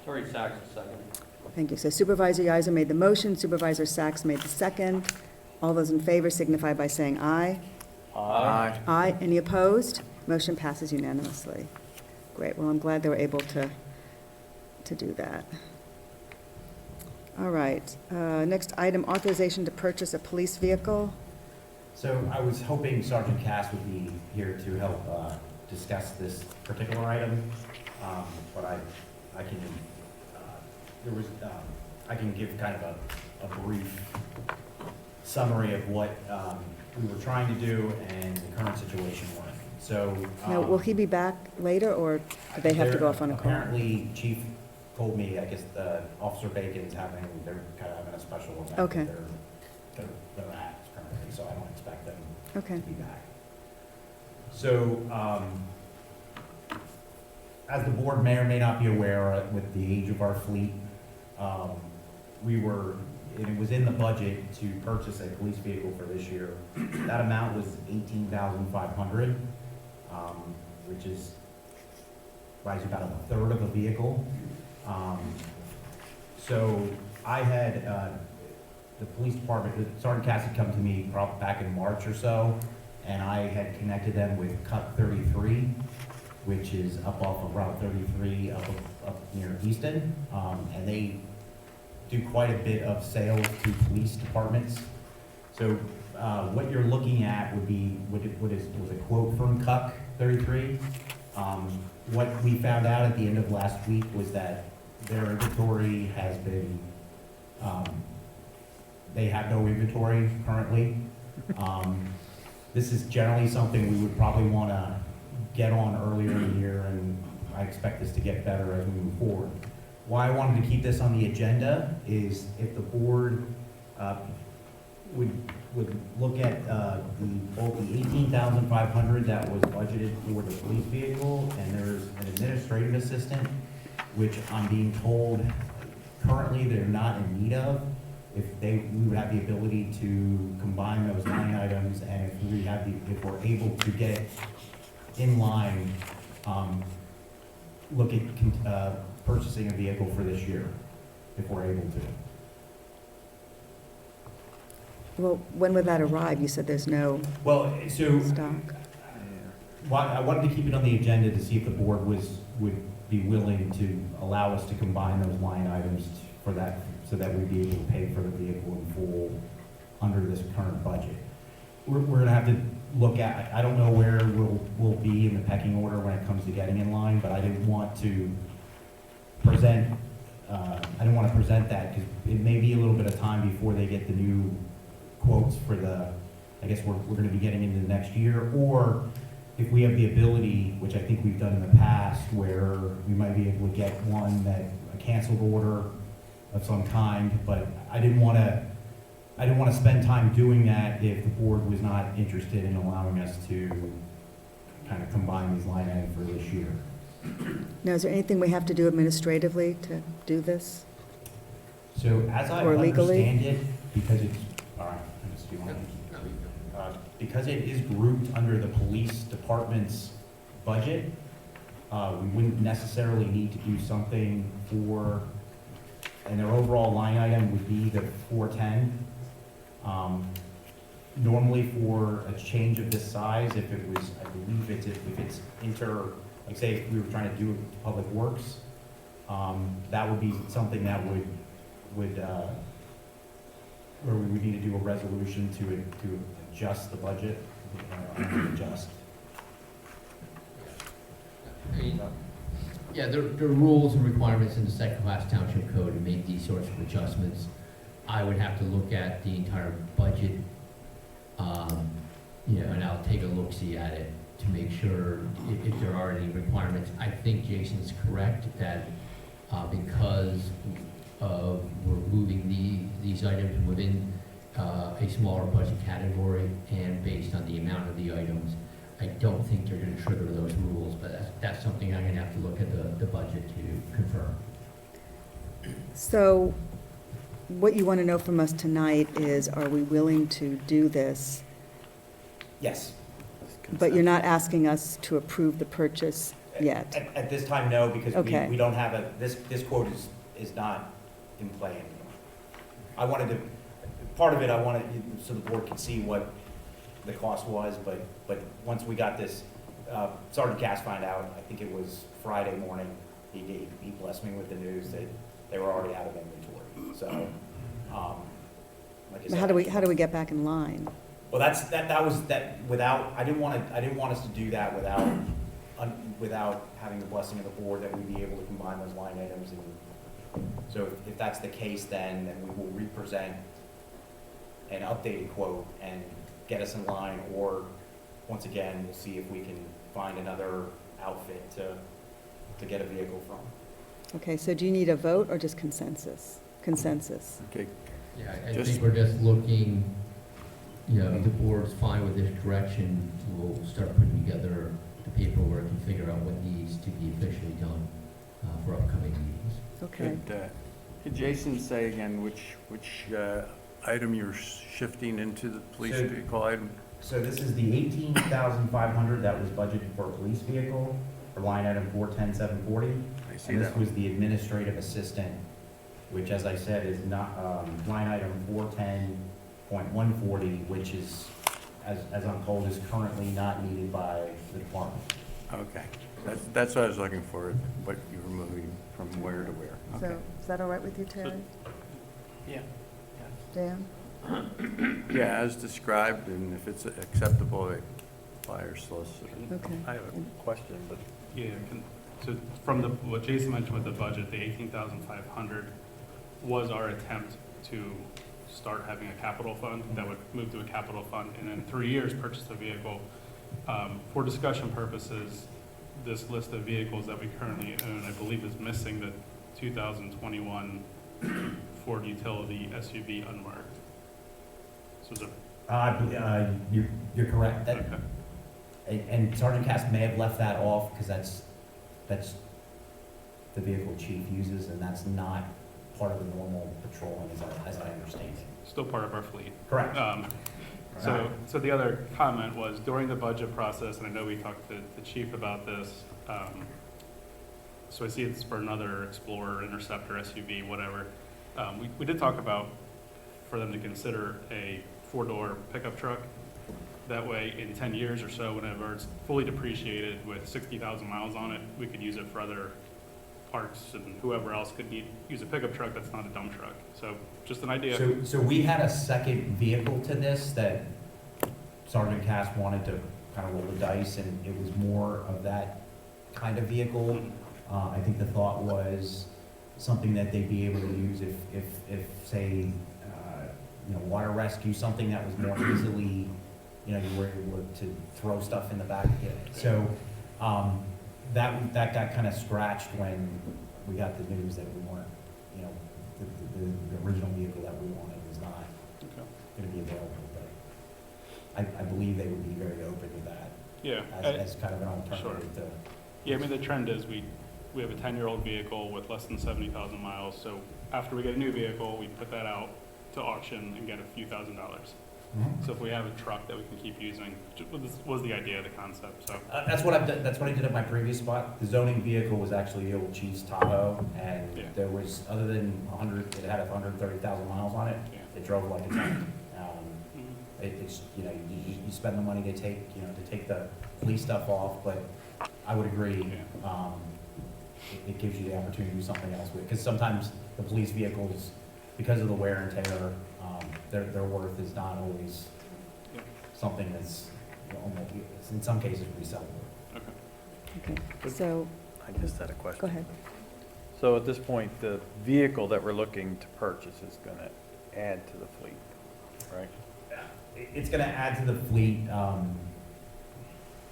Terry Sachs, second. Thank you. So Supervisor Yizer made the motion, Supervisor Sachs made the second. All those in favor signify by saying aye. Aye. Aye. Any opposed? Motion passes unanimously. Great. Well, I'm glad they were able to do that. All right. Next item, authorization to purchase a police vehicle. So I was hoping Sergeant Cass would be here to help discuss this particular item, but I can I can give kind of a brief summary of what we were trying to do and the current situation we're in. So Now, will he be back later, or do they have to go off on a call? Apparently, Chief told me, I guess Officer Bacon's they're kind of having a special event. Okay. That they're at currently, so I don't expect them Okay. to be back. So, as the board may or may not be aware, with the age of our fleet, it was in the budget to purchase a police vehicle for this year. That amount was $18,500, which is about a third of a vehicle. So I had the police department, Sergeant Cass had come to me back in March or so, and I had connected them with Cut 33, which is up off of Route 33 up near Easton, and they do quite a bit of sales to police departments. So what you're looking at would be was a quote from Cut 33. What we found out at the end of last week was that their inventory has been, they have no inventory currently. This is generally something we would probably want to get on earlier in the year, and I expect this to get better as we move forward. Why I wanted to keep this on the agenda is if the board would look at both the $18,500 that was budgeted for the police vehicle, and there's an administrative assistant, which I'm being told currently they're not in need of. We would have the ability to combine those line items, and if we're able to get in line, look at purchasing a vehicle for this year, if we're able to. Well, when would that arrive? You said there's no stock. I wanted to keep it on the agenda to see if the board would be willing to allow us to combine those line items for that, so that we'd be able to pay for the vehicle in full under this current budget. We're going to have to look at, I don't know where we'll be in the pecking order when it comes to getting in line, but I didn't want to present that because it may be a little bit of time before they get the new quotes for I guess we're going to be getting into the next year, or if we have the ability, which I think we've done in the past, where we might be able to get one a canceled order of some kind, but I didn't want to spend time doing that if the board was not interested in allowing us to kind of combine these line items for this year. Now, is there anything we have to do administratively to do this? So as I Or legally? understand it, because it's, all right, because it is grouped under the police department's budget, we wouldn't necessarily need to do something and their overall line item would be the 410. Normally for a change of this size, if it was, I believe if it's like say if we were trying to do public works, That would be something that would, where we would need to do a resolution to adjust the budget, adjust. I mean, yeah, there are rules and requirements in the second-class township code to make these sorts of adjustments. I would have to look at the entire budget, and I'll take a look-see at it to make sure if there are any requirements. I think Jason's correct that because we're moving these items within a smaller budget category and based on the amount of the items, I don't think they're gonna trigger those rules, but that's something I'm gonna have to look at the budget to confirm. So what you want to know from us tonight is, are we willing to do this? Yes. But you're not asking us to approve the purchase yet? At this time, no, because Okay. we don't have this quote is not in play anymore. I wanted to, part of it, I wanted, so the board could see what the cost was, but once we got this, Sergeant Cass found out, I think it was Friday morning, he blessed me with the news that they were already out of inventory, so, like I But said. how do we get back in line? Well, that was without, I didn't want us to do that without having the blessing of the board, that we'd be able to combine those line items. And so if that's the case, then we will represent an updated quote and get us in line, or once again, we'll see if we can find another outfit to get a vehicle from. Okay, so do you need a vote or just consensus? Consensus. Okay. Yeah, I think we're just looking, if the board's fine with this direction, we'll start putting together the paperwork and figure out what needs to be officially done for upcoming meetings. Okay. Could Jason say again which item you're shifting into the police So- vehicle item? So this is the 18,500 that was budgeted for a police vehicle, for line item 410740. I see And this that. was the administrative assistant, which, as I said, is not, line item 410.140, which is, as I'm told, is currently not needed by the department. Okay, that's what I was looking for, what you were moving from where to where. So Okay. is that all right with you, Terry? Yeah. Dan? Yeah, as described, and if it's acceptable, a buyer solicitor. Okay. I have a question, but Yeah, so from what Jason mentioned with the budget, the 18,500 was our attempt to start having a capital fund that would move to a capital fund, and in 3 years, purchase a vehicle. For discussion purposes, this list of vehicles that we currently own, I believe, is missing the 2021 Ford Utility SUV unmarked. So is it, You're correct. That, okay. and Sergeant Cass may have left that off, because that's the vehicle chief uses, and that's not part of the normal patrolling, as I understand it. Still part of our fleet. Correct. So the other comment was, during the budget process, and I know we talked to the chief about this, so I see it's for another Explorer, Interceptor, SUV, whatever. We did talk about for them to consider a 4-door pickup truck. That way, in 10 years or so, whenever it's fully depreciated with 60,000 miles on it, we could use it for other parks, and whoever else could use a pickup truck that's not a dump truck. So just an idea. So we had a second vehicle to this that Sergeant Cass wanted to kind of roll the dice, and it was more of that kind of vehicle. I think the thought was something that they'd be able to use if say, water rescue, something that was more easily, you were able to throw stuff in the back. So that got kind of scratched when we got the news that we weren't, the original vehicle that we wanted was not going to be available. But I believe they would be very open to that. Yeah. As kind of an alternative Sure. to. Yeah, I mean, the trend is we have a 10-year-old vehicle with less than 70,000 miles, so after we get a new vehicle, we put that out to auction and get a few $1,000s. Mhm. So if we have a truck that we can keep using, was the idea, the concept, so. That's what I did at my previous spot. The zoning vehicle was actually the old Chief's Tahoe, and Yeah. there was, other than it had 130,000 miles on it. Yeah. It drove like a tank. Mhm. It's, you spend the money to take the police stuff off, but I would agree. it gives you the opportunity to do something else with, because sometimes the police vehicles, because of the wear and tear, their worth is not always something that's, you know, almost, in some cases, resellable. Okay, so, I just had a question. go ahead. So at this point, the vehicle that we're looking to purchase is gonna add to the fleet, right? It's gonna add to the fleet,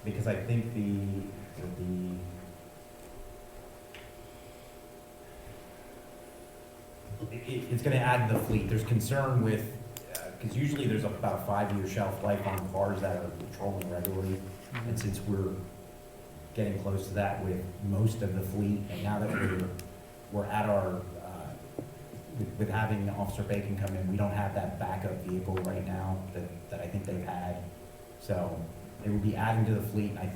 because I think it's gonna add to the fleet. There's concern with, because usually there's about a 5-year shelf life on cars that are patrolling regularly. And since we're getting close to that with most of the fleet, and now that we're at our, with having Officer Bacon come in, we don't have that backup vehicle right now that I think they've had. So it would be adding to the fleet, and I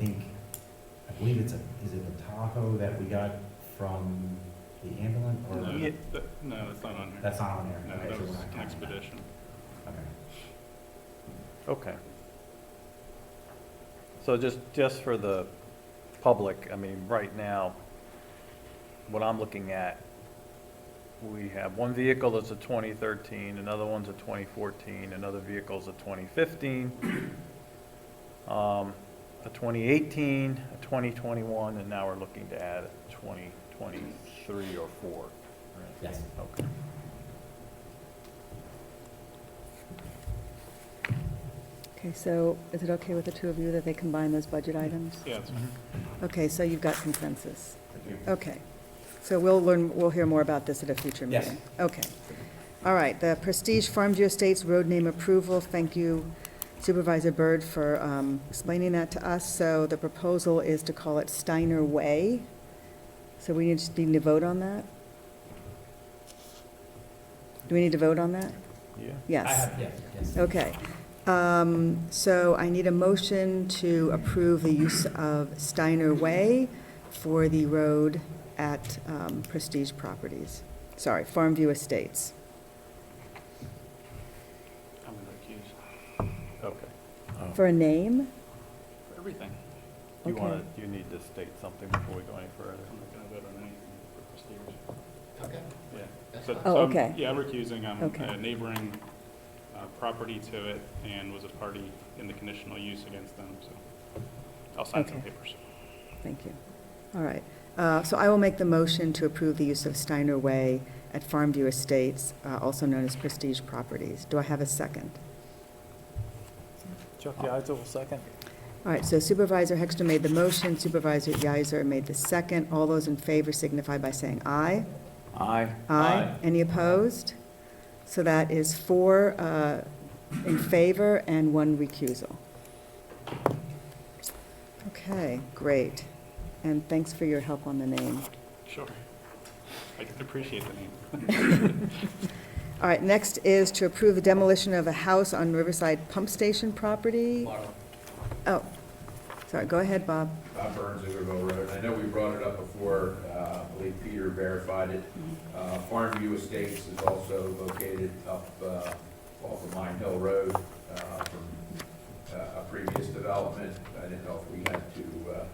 believe is it the Tahoe that we got from the ambulance? Or No, no, that's not on here. that's not on there. No, Okay, that so we're was not an counting that. expedition. Okay. Okay. So just for the public, I mean, right now, what I'm looking at, we have one vehicle that's a 2013, another one's a 2014, another vehicle's a 2015, a 2018, a 2021, and now we're looking to add a 2023 or 4. Right? Yes. Okay. Okay, so is it okay with the two of you that they combine those budget items? Yeah, that's fine. Okay, so you've got consensus. Thank you. Okay, so we'll hear more about this at a future Yes. meeting. Okay. All right, the Prestige Farmview Estates road name approval. Thank you Supervisor Byrd for explaining that to us. So the proposal is to call it Steiner Way. So we need to vote on that? Do we need to vote on that? Yeah. Yes. Yes. Okay. So I need a motion to approve the use of Steiner Way for the road at Prestige Properties. Sorry, Farmview Estates. I'm gonna recuse Okay. For a name? for everything. You Okay. want to, you need to state something before we go any further. I'm not gonna vote on anything for Prestige. Okay. Yeah. That's So- fine. Oh, so I'm- okay. Yeah, I'm recusing. I'm Okay. a neighboring property to it and was a party in the conditional use against them, so I'll sign some Okay. papers. Thank you. All right. So I will make the motion to approve the use of Steiner Way at Farmview Estates, also known as Prestige Properties. Do I have a second? Chuck Yeisel will second. All right, so Supervisor Hexter made the motion, Supervisor Yizer made the second. All those in favor signify by saying aye. Aye. Aye. Any opposed? So that is 4 in favor and 1 recusal. Okay, great. And thanks for your help on the name. Sure. I can appreciate the name. All right, next is to approve the demolition of a house on Riverside Pump Station property. Oh, sorry, go ahead, Bob. Bob Burns, Iberville Road. I know we brought it up before, I believe Peter verified it. Farmview Estates is also located up off of Mine Hill Road from a previous development. I didn't know if we had to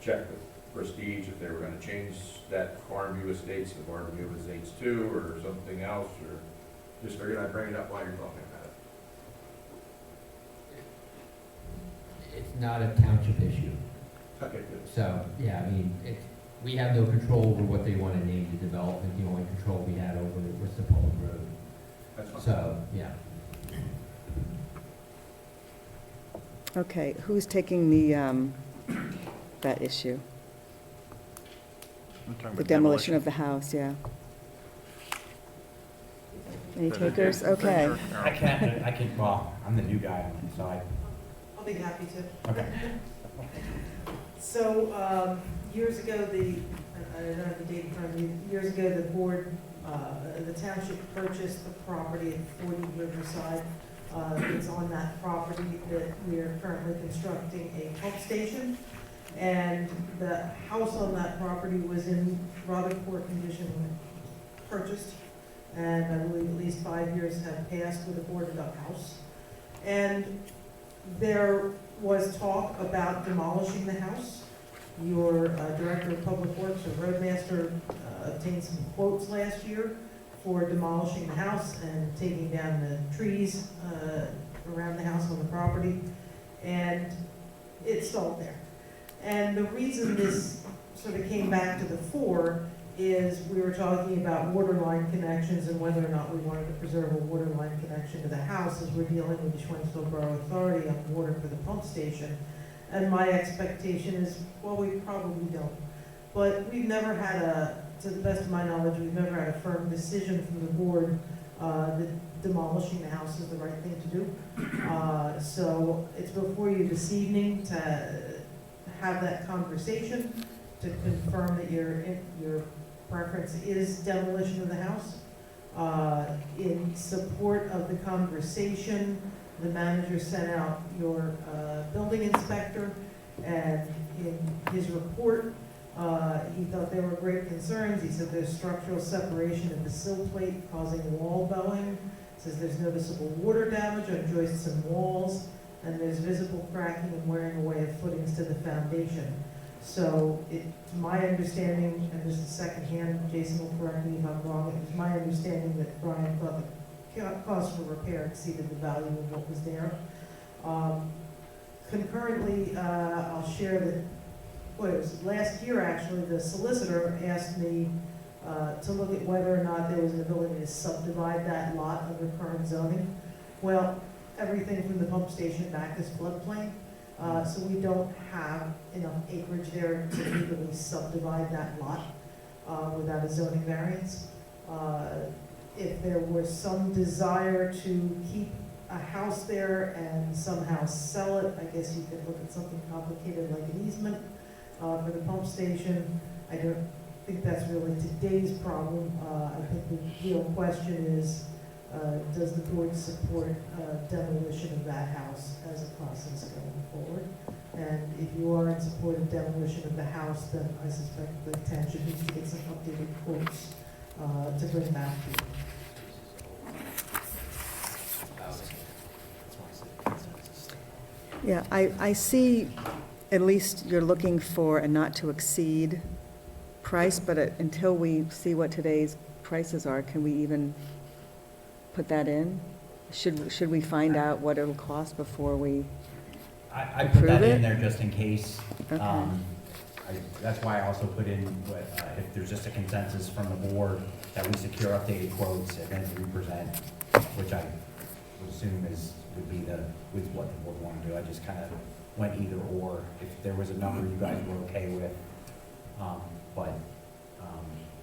check with Prestige if they were gonna change that Farmview Estates to Farmview Estates 2 or something else, or just figured I'd bring it up while you're talking about it. It's not a township issue. Okay, good. So, yeah, I mean, we have no control over what they want to name the development. The only control we had over it was the public road. That's fine. So, yeah. Okay, who's taking the, that issue? I'm talking The about demolition of the house, yeah. Any takers? Okay. I can, well, I'm the new guy on it, so I'll be happy to. okay. So, years ago, I don't have the date in front of me, years ago, the board, the township purchased the property at 40 Riverside. It's on that property that we are currently constructing a pump station. And the house on that property was in rather poor condition when purchased. And I believe at least 5 years have passed with a boarded up house. And there was talk about demolishing the house. your Director of Public Works or Roadmaster obtained some quotes last year for demolishing the house and taking down the trees around the house on the property, and it stalled there. And the reason this sort of came back to the fore is we were talking about water line connections and whether or not we wanted to preserve a water line connection to the house as we're dealing with the Schwensville Borough Authority on water for the pump station. And my expectation is, well, we probably don't. But we've never had to the best of my knowledge, we've never had a firm decision from the board that demolishing the house is the right thing to do. So it's before you this evening to have that conversation, to confirm that your preference is demolition of the house. In support of the conversation, the manager sent out your building inspector, and in his report, he thought there were great concerns. He said there's structural separation of the sill plate causing wall bowing. Says there's noticeable water damage on joists and walls, and there's visible cracking and wearing away of footings to the foundation. So to my understanding, and this is secondhand, Jason will correct me if I'm wrong, it was my understanding that Brian thought the cost for repair exceeded the value of what was there. Concurrently, I'll share that, it was last year actually, the solicitor asked me to look at whether or not there was an ability to subdivide that lot under current zoning. Well, everything from the pump station back is floodplain. So we don't have enough acreage there to legally subdivide that lot without a zoning variance. If there was some desire to keep a house there and somehow sell it, I guess you could look at something complicated like an easement for the pump station. I don't think that's really today's problem. I think the real question is, does the board support demolition of that house as a process going forward? And if you are in support of demolition of the house, then I suspect the township needs to get some updated quotes to bring back to you. Yeah, I see, at least you're looking for a not to exceed price, but until we see what today's prices are, can we even put that in? Should we find out what it'll cost before we I put that approve in it? there just in case. Okay. That's why I also put in, if there's just a consensus from the board, that we secure updated quotes and then we present, which I would assume would be with what the board want to do. I just kind of went either or, if there was a number you guys were okay with.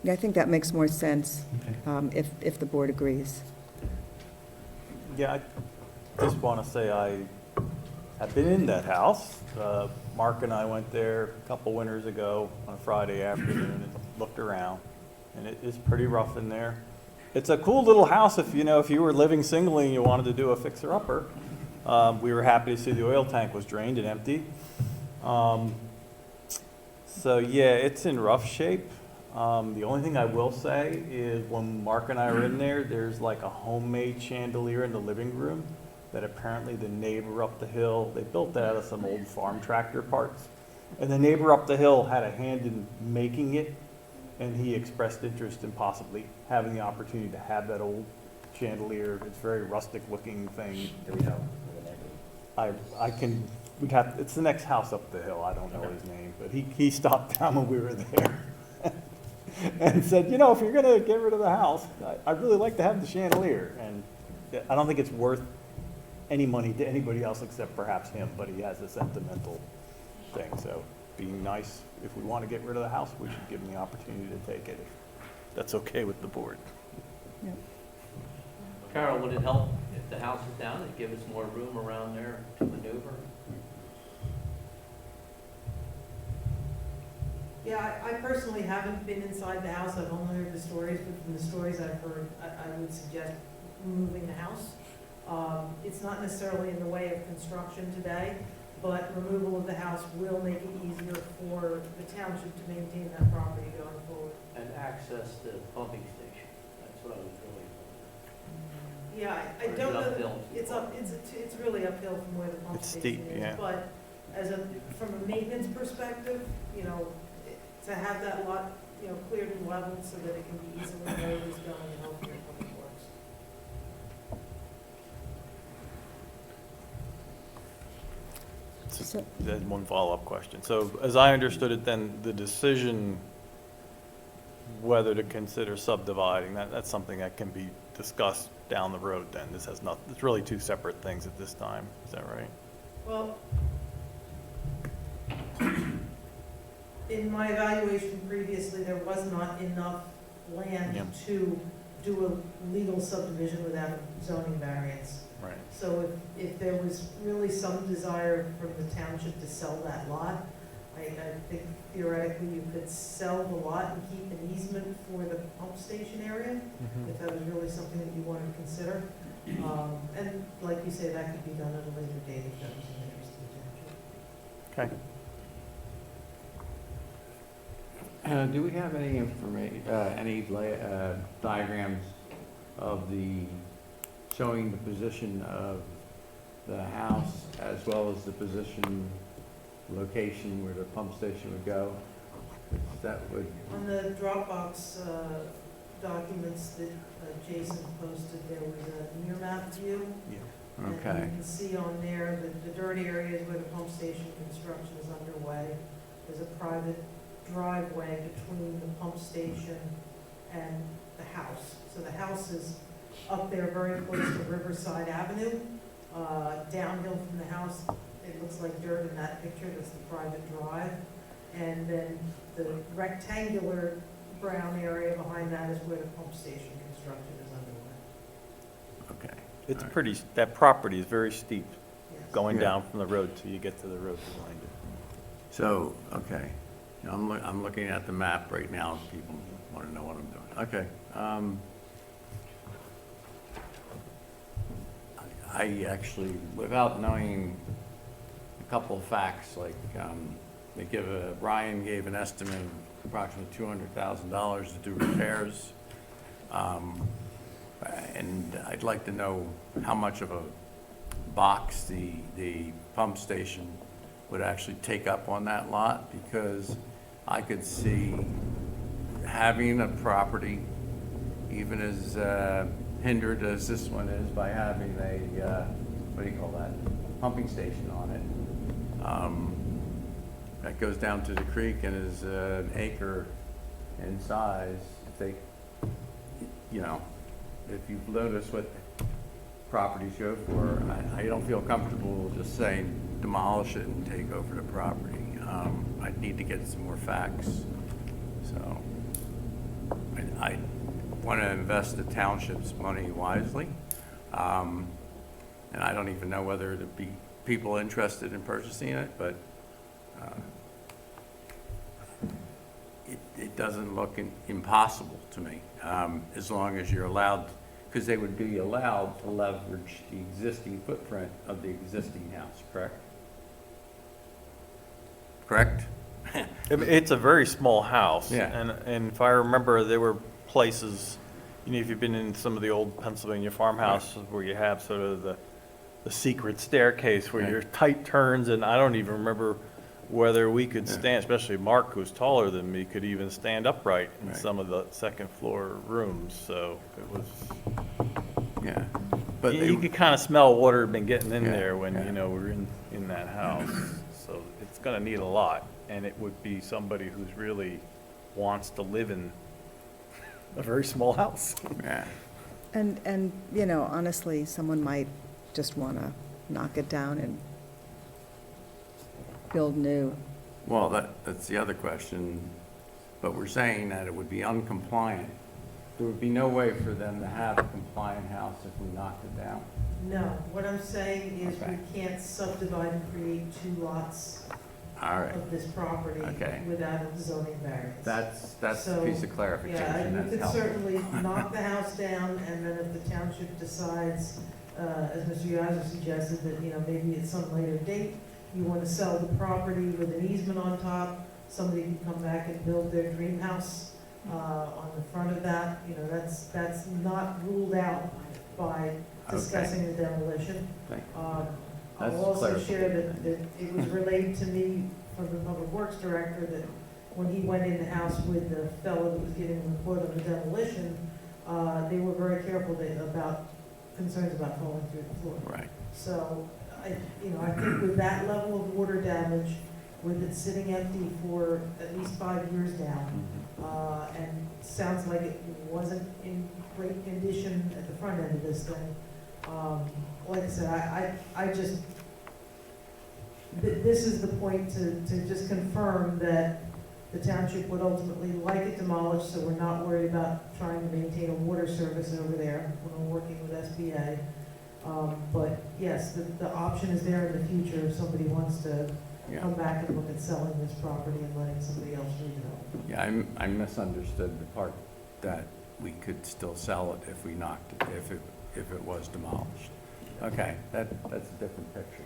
Yeah, I think that makes more sense, Okay. if the board agrees. Yeah, I just want to say I have been in that house. Mark and I went there a couple winters ago on a Friday afternoon and looked around, and it is pretty rough in there. It's a cool little house if you were living singly and you wanted to do a fixer-upper. We were happy to see the oil tank was drained and empty. So yeah, it's in rough shape. The only thing I will say is when Mark and I were in there, there's like a homemade chandelier in the living room that apparently the neighbor up the hill, they built that out of some old farm tractor parts. And the neighbor up the hill had a hand in making it, and he expressed interest in possibly having the opportunity to have that old chandelier. It's a very rustic looking thing. There we go. It's the next house up the hill. I don't know his name, but he stopped down when we were there. And said, if you're going to get rid of the house, I'd really like to have the chandelier. And I don't think it's worth any money to anybody else except perhaps him, but he has a sentimental thing. So being nice, if we want to get rid of the house, we should give him the opportunity to take it, if that's okay with the board. Yep. Carol, would it help if the house is down and give us more room around there to maneuver? Yeah, I personally haven't been inside the house. I've only heard the stories, but from the stories I've heard, I would suggest removing the house. It's not necessarily in the way of construction today, but removal of the house will make it easier for the township to maintain that property going forward. And access the pumping station, that's what I was really. Yeah, I Or is don't it know. uphill? It's really uphill from where the pump It's station steep, is. yeah. But from a maintenance perspective, you know, to have that lot, you know, cleared and leveled so that it can be easily noticed going and help your public works. So- There's one follow-up question. So as I understood it, then the decision whether to consider subdividing, that's something that can be discussed down the road then. This has not, it's really two separate things at this time. Is that right? Well, in my evaluation previously, there was not enough land Yeah. to do a legal subdivision without a zoning variance. Right. So if there was really some desire from the township to sell that lot, I think theoretically you could sell the lot and keep an easement for the pump station area, if that was really something that you wanted to consider. And like you say, that could be done at a later date if that was of interest to the township. Okay. Do we have any diagrams of showing the position of the house as well as the location where the pump station would go? That would, On the Dropbox documents that Jason posted, there was a near map view. And you okay, can see on there that the dirt areas where the pump station construction is underway. There's a private driveway between the pump station and the house. So the house is up there very close to Riverside Avenue. Downhill from the house, it looks like dirt in that picture, that's the private drive. And then the rectangular brown area behind that is where the pump station construction is underway. okay. It's pretty, that property is very steep Yes. going Yeah. down from the road till you get to the road behind it. So, okay, now I'm looking at the map right now, people want to know what I'm doing. Okay. I actually, without knowing a couple of facts, like, Brian gave an estimate of approximately $200,000 to do repairs. And I'd like to know how much of a box the pump station would actually take up on that lot, because I could see having a property, even as hindered as this one is by having a, what do you call that, pumping station on it, that goes down to the creek and is an acre in size. If they, you know, if you've noticed what properties go for, I don't feel comfortable just saying demolish it and take over the property. I'd need to get some more facts. So I want to invest the township's money wisely. And I don't even know whether there'd be people interested in purchasing it, but it doesn't look impossible to me, as long as you're allowed, because they would be allowed to leverage the existing footprint of the existing house, correct? Correct? It's a very small house. Yeah. And if I remember, there were places, you know, if you've been in some of the old Pennsylvania farmhouses where you have sort of the secret staircase where Right. your tight turns, and I don't even remember whether we could stand, especially Mark, who's taller than me, could even stand upright in Right. some of the second floor rooms, so it was, Yeah. But you could kind of smell water had been getting in Yeah, there when, yeah. you know, we're in that house. So it's gonna need a lot, and it would be somebody who's really wants to live in a very small house. yeah. And, you know, honestly, someone might just want to knock it down and build new. Well, that's the other question, but we're saying that it would be uncompliant. There would be no way for them to have a compliant house if we knocked it down. No, what I'm saying is Okay. we can't subdivide and create two lots All right, of this property Okay. without a zoning variance. that's a So, piece of clarification, Yeah, you that's could helpful. certainly knock the house down, and then if the township decides, as Mr. Yazdi suggested, that, you know, maybe at some later date, you want to sell the property with an easement on top, somebody can come back and build their dream house on the front of that, you know, that's not ruled out by discussing the demolition. Thank That's I'll also clarification. share that it was relayed to me from the Public Works Director that when he went in the house with the fellow that was giving the report on the demolition, they were very careful about concerns about falling through the floor. Right. So, I think with that level of water damage, with it sitting empty for at least 5 years now, and sounds like it wasn't in great condition at the front end of this thing. Like I said, this is the point to just confirm that the township would ultimately like it demolished, so we're not worried about trying to maintain a water service over there when we're working with SBA. But yes, the option is there in the future if somebody wants to come back and look at selling this property and letting somebody else redevelop. Yeah, I misunderstood the part that we could still sell it if we knocked it, if it was demolished. Okay, that's a different picture.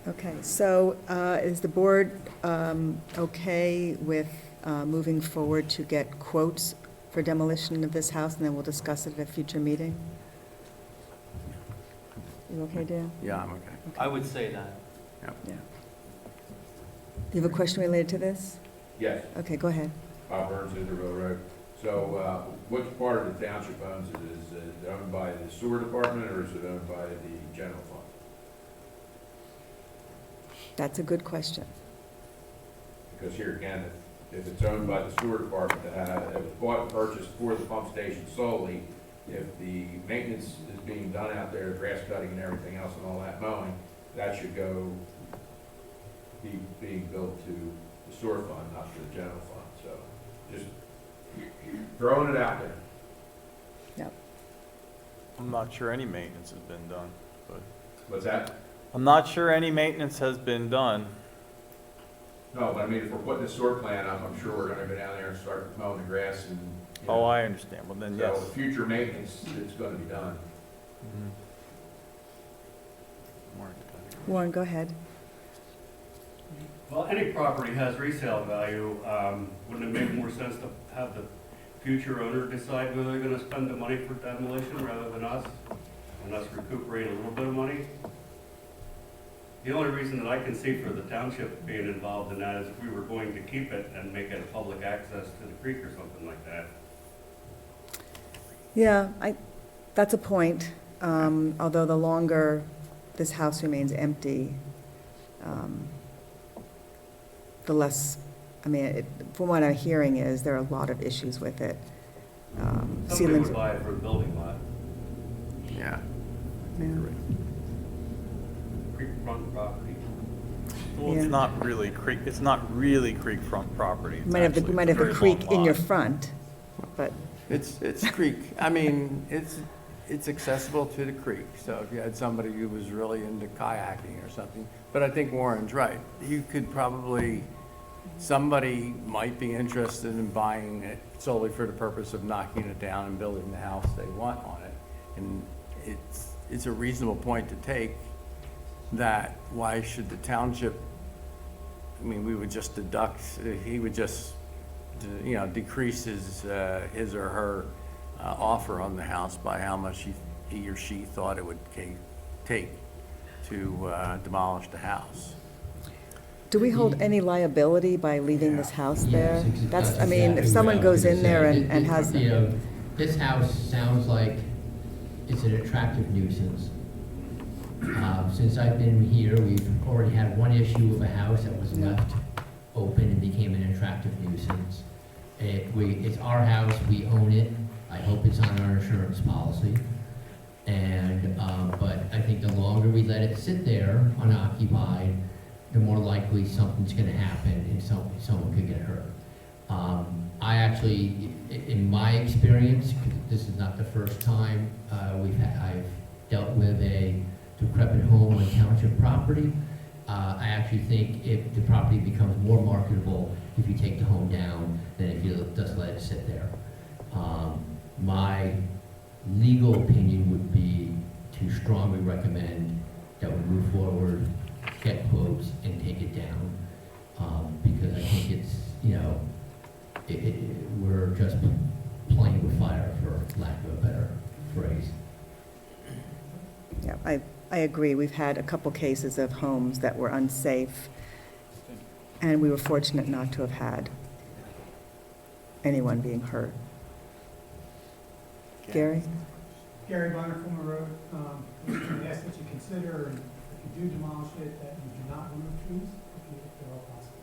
Okay, so is the board okay with moving forward to get quotes for demolition of this house, and then we'll discuss it at a future meeting? You okay, Dan? Yeah, I'm okay. I would say that. Yeah. Do you have a question related to this? Yes, Okay, go ahead. Bob Burns, Interville Road. So, which part of the township owns it? Is it owned by the sewer department, or is it owned by the general fund? That's a good question. Because here again, if it's owned by the sewer department, it was bought and purchased for the pump station solely, if the maintenance is being done out there, grass cutting and everything else and all that mowing, that should be being billed to the sewer fund, not to the general fund. So just throwing it out there. Yep. I'm not sure any maintenance has been done, but What's that? I'm not sure any maintenance has been done. No, but I mean, if we're putting a sewer plant up, I'm sure we're gonna go down there and start mowing the grass and. you know, Oh, I understand. Well, then, yes. So future maintenance is gonna be done. Warren, go ahead. Well, any property has resale value. Wouldn't it make more sense to have the future owner decide whether they're gonna spend the money for demolition rather than us, and us recuperate a little bit of money? The only reason that I can see for the township being involved in that is if we were going to keep it and make it public access to the creek or something like that. Yeah, that's a point. Although the longer this house remains empty, the less, from what I'm hearing is there are a lot of issues with it. Somebody Ceilings. would buy it for a building lot, Yeah. Yeah. creekfront property. Well, Yeah. it's not really creekfront property. It's You might have the actually a very creek long in your lot. front, but, It's creek. I mean, it's accessible to the creek. So if you had somebody who was really into kayaking or something, but I think Warren's right. You could probably, somebody might be interested in buying it solely for the purpose of knocking it down and building the house they want on it. And it's a reasonable point to take that why should the township, we would just deduct, he would just, decrease his or her offer on the house by how much he or she thought it would take to demolish the house. do we hold any liability by leaving this house there? Yes, If someone goes in there and has, This house sounds like it's an attractive nuisance. Since I've been here, we've already had one issue of a house that was left open and became an attractive nuisance. It's our house, we own it, I hope it's on our insurance policy. And, but I think the longer we let it sit there unoccupied, the more likely something's gonna happen and someone could get hurt. I actually, in my experience, 'cause this is not the first time I've dealt with a decrepit home on township property. I actually think if the property becomes more marketable if you take the home down than if you just let it sit there. My legal opinion would be to strongly recommend that we move forward, get quotes, and take it down. Because I think it's, we're just playing with fire, for lack of a better phrase. I agree. We've had a couple cases of homes that were unsafe, and we were fortunate not to have had anyone being hurt. Gary? Gary Bonner, Fulmer Road. We ask that you consider, if you do demolish it, that you do not remove trees, if at all possible.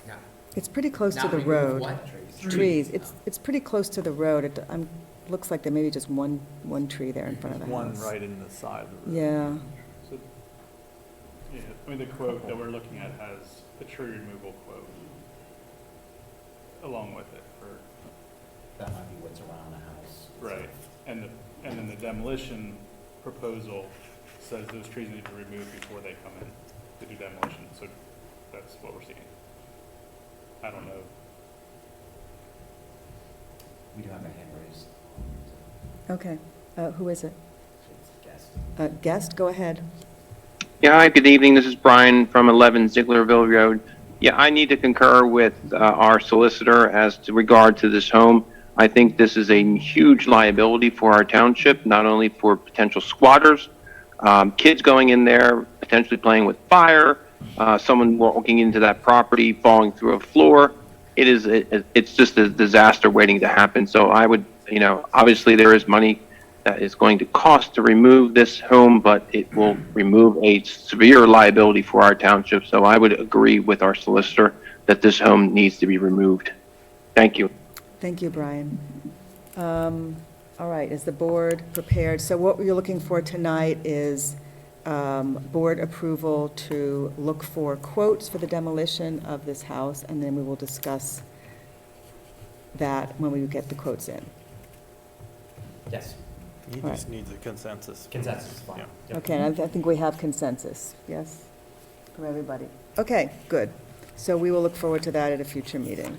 Yeah. It's pretty close to Not the remove road. what? Trees. It's pretty close to the road. It looks like there may be just one tree there in front of the One house. right in the side of the road. Yeah. So, yeah, I mean, the quote that we're looking at has a tree removal quote along with it for. That might be what's around the house. Right, and then the demolition proposal says those trees need to be removed before they come in to do demolition, so that's what we're seeing. I don't know. We do have a hand raised. Okay. Who is it? Guest. Guest, go ahead. Yeah, hi, good evening. This is Brian from 11 Zieglerville Road. Yeah, I need to concur with our solicitor as to regard to this home. I think this is a huge liability for our township, not only for potential squatters, kids going in there, potentially playing with fire, someone walking into that property, falling through a floor. It's just a disaster waiting to happen. So I would, obviously there is money that is going to cost to remove this home, but it will remove a severe liability for our township. So I would agree with our solicitor that this home needs to be removed. Thank you. Thank you, Brian. All right, is the board prepared? So what you're looking for tonight is board approval to look for quotes for the demolition of this house, and then we will discuss that when we get the quotes in. Yes. He Right. just needs a consensus. Consensus is fine. Yeah. Yep. Okay, and I think we have consensus, yes, from everybody. Okay, good. So we will look forward to that at a future meeting.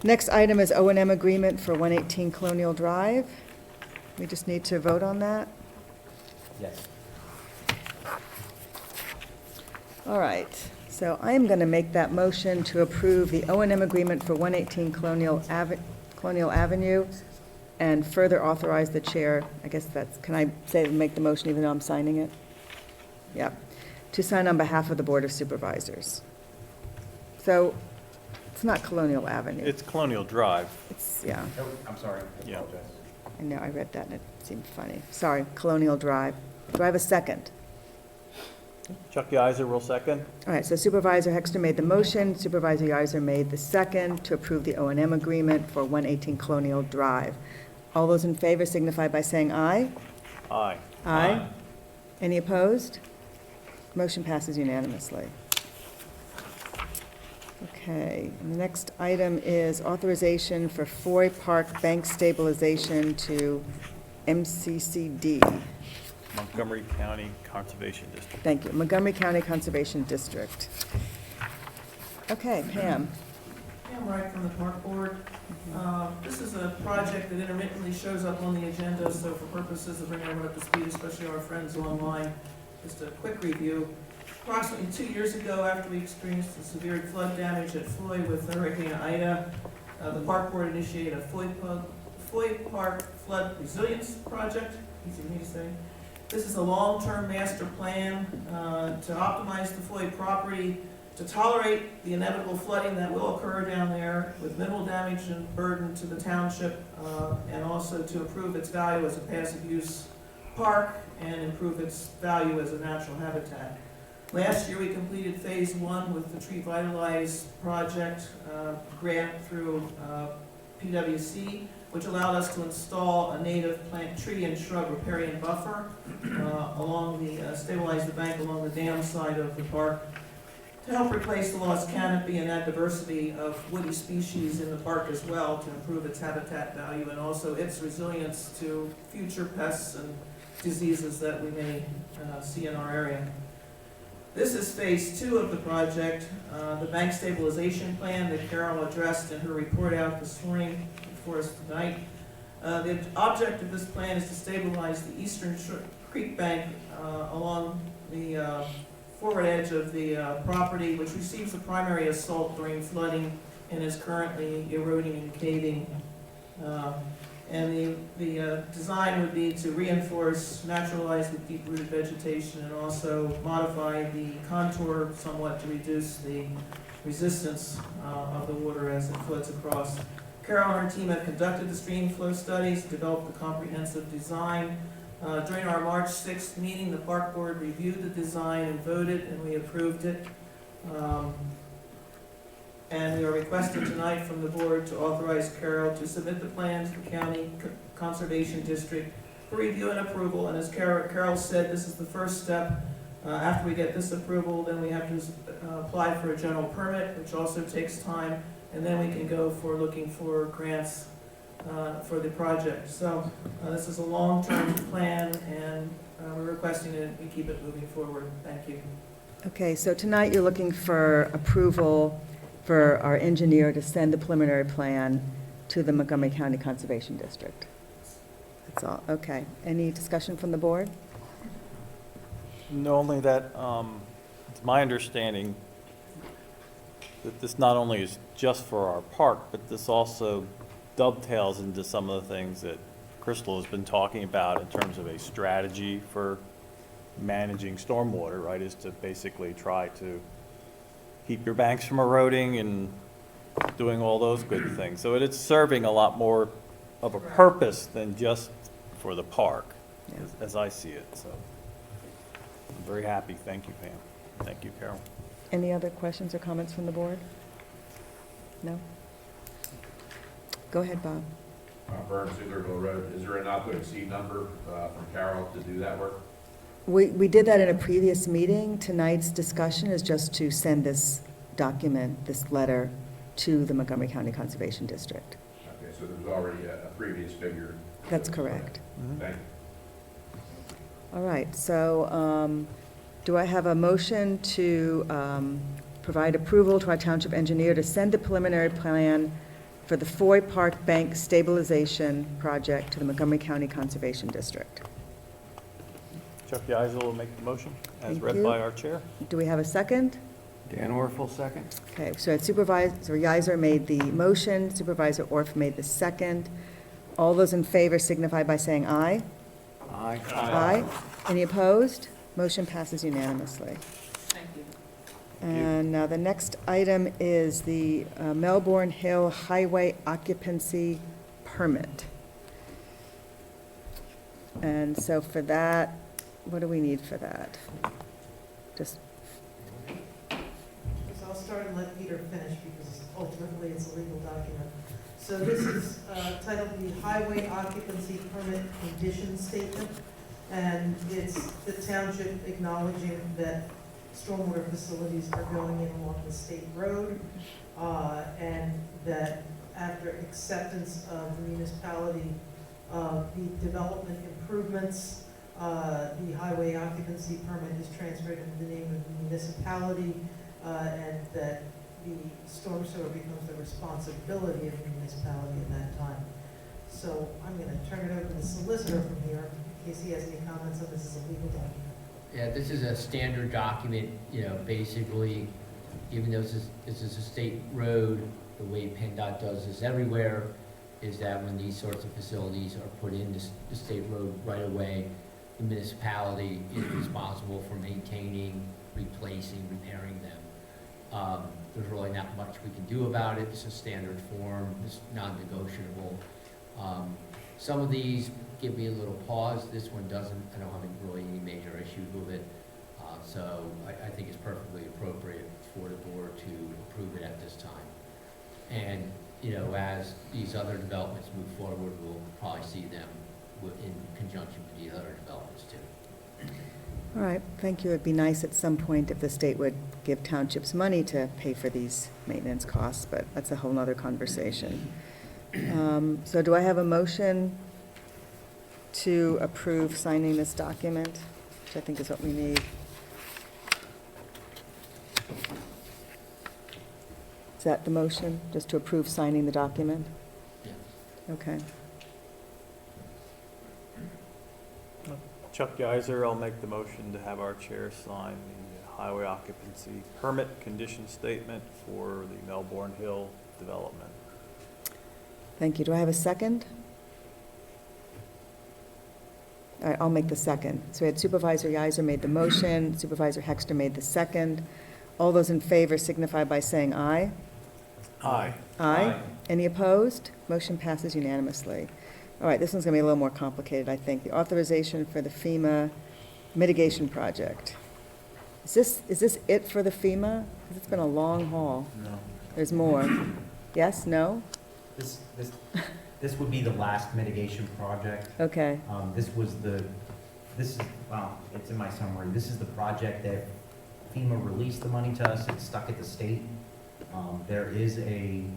Next item is O&M agreement for 118 Colonial Drive. We just need to vote on that. Yes. All right, so I am going to make that motion to approve the O&M agreement for 118 Colonial Avenue and further authorize the chair, I guess that's, can I say, make the motion even though I'm signing it? Yep, to sign on behalf of the Board of Supervisors. So, it's not Colonial Avenue. It's Colonial Drive. It's, yeah, Oh, I'm sorry. I Yeah. apologize. I know, I read that and it seemed funny. Sorry, Colonial Drive. Do I have a second? Chuck Yiser will second. All right, so Supervisor Hexter made the motion, Supervisor Yiser made the second to approve the O&M agreement for 118 Colonial Drive. All those in favor signify by saying aye. Aye. Aye. Any opposed? Motion passes unanimously. Okay, and the next item is authorization for Foy Park Bank stabilization to MCCD. Montgomery County Conservation District. Thank you, Montgomery County Conservation District. Okay, Pam. Pam Wright from the Park Board. This is a project that intermittently shows up on the agenda, so for purposes of bringing everyone up to speed, especially our friends online, just a quick review. Approximately 2 years ago, after we experienced the severe flood damage at Floyd with Hurricane Ida, the Park Board initiated a Floyd Park Flood Resilience Project, easy for me to say. This is a long-term master plan to optimize the Floyd property, to tolerate the inevitable flooding that will occur down there with minimal damage and burden to the township, and also to improve its value as a passive use park and improve its value as a natural habitat. Last year, we completed phase 1 with the Tree Vitalize project grant through PWC, which allowed us to install a native plant tree and shrub riparian buffer along the, stabilize the bank along the dam side of the park to help replace the lost canopy and add diversity of woody species in the park as well to improve its habitat value and also its resilience to future pests and diseases that we may see in our area. This is phase 2 of the project, the bank stabilization plan that Carol addressed in her report out this morning for us tonight. The object of this plan is to stabilize the eastern creek bank along the forward edge of the property, which receives the primary assault during flooding and is currently eroding and caving. And the design would be to reinforce, naturalize with deep-rooted vegetation, and also modify the contour somewhat to reduce the resistance of the water as it floods across. Carol and her team have conducted the stream flow studies, developed a comprehensive design. During our March 6th meeting, the park board reviewed the design and voted, and we approved it. And we are requesting tonight from the board to authorize Carol to submit the plan to the county conservation district for review and approval. And as Carol said, this is the first step. After we get this approval, then we have to apply for a general permit, which also takes time, and then we can go for looking for grants for the project. So this is a long-term plan, and we're requesting that we keep it moving forward. Thank you. Okay, so tonight you're looking for approval for our engineer to send the preliminary plan to the Montgomery County Conservation District. That's all, okay. Any discussion from the board? No, only that, it's my understanding that this not only is just for our park, but this also dovetails into some of the things that Crystal has been talking about in terms of a strategy for managing stormwater, right, is to basically try to keep your banks from eroding and doing all those good things. So it's serving a lot more of a purpose than just for the park, as I see it. So I'm very happy. Thank you, Pam. Thank you, Carol. Any other questions or comments from the board? No? Go ahead, Bob. Burns, Zieglerville Road, is there a not to exceed number from Carol to do that work? We did that in a previous meeting. Tonight's discussion is just to send this document, this letter, to the Montgomery County Conservation District. Okay, so there was already a previous figure. That's correct. Thank you. All right, so do I have a motion to provide approval to our township engineer to send the preliminary plan for the Foy Park Bank Stabilization Project to the Montgomery County Conservation District? Chuck Yeisel will make the motion, as Thank read you. by our chair. Do we have a second? Dan Orfel, second. Okay, so Supervisor Yiser made the motion, Supervisor Orff made the second. All those in favor signify by saying aye. Aye. Aye. Any opposed? Motion passes unanimously. Thank you. And now the next item is the Melbourne Hill Highway Occupancy Permit. And so for that, what do we need for that? Just, So I'll start and let Peter finish because ultimately it's a legal document. So this is titled the Highway Occupancy Permit Condition Statement. And it's the township acknowledging that stormwater facilities are going in along the state road, and that after acceptance of the municipality, the development improvements, the highway occupancy permit is transferred into the name of the municipality, and that the storm sewer becomes the responsibility of the municipality at that time. So I'm going to turn it over to the solicitor from here, in case he has any comments on this as a legal document. Yeah, this is a standard document, you know, basically, even though this is a state road, the way PennDOT does this everywhere, is that when these sorts of facilities are put in the state road right away, the municipality is responsible for maintaining, replacing, repairing them. There's really not much we can do about it. It's a standard form, it's non-negotiable. Some of these give me a little pause. This one doesn't. I don't have really any major issue with it. So I think it's perfectly appropriate for the board to approve it at this time. And, you know, as these other developments move forward, we'll probably see them in conjunction with the other developments too. all right, thank you. It'd be nice at some point if the state would give townships money to pay for these maintenance costs, but that's a whole nother conversation. So do I have a motion to approve signing this document, which I think is what we need? Is that the motion, just to approve signing the document? Yes. Okay. Chuck Geiser, I'll make the motion to have our chair sign the highway occupancy permit condition statement for the Melbourne Hill development. Thank you. Do I have a second? All right, I'll make the second. So we had Supervisor Yizer made the motion, Supervisor Hexter made the second. All those in favor signify by saying aye. Aye. Aye. Any opposed? Motion passes unanimously. All right, this one's going to be a little more complicated, I think. The authorization for the FEMA mitigation project. Is this it for the FEMA? 'Cause it's been a long haul. No. There's more. Yes, no? This would be the last mitigation project. Okay, Well, it's in my summary. This is the project that FEMA released the money to us. It's stuck at the state. There is in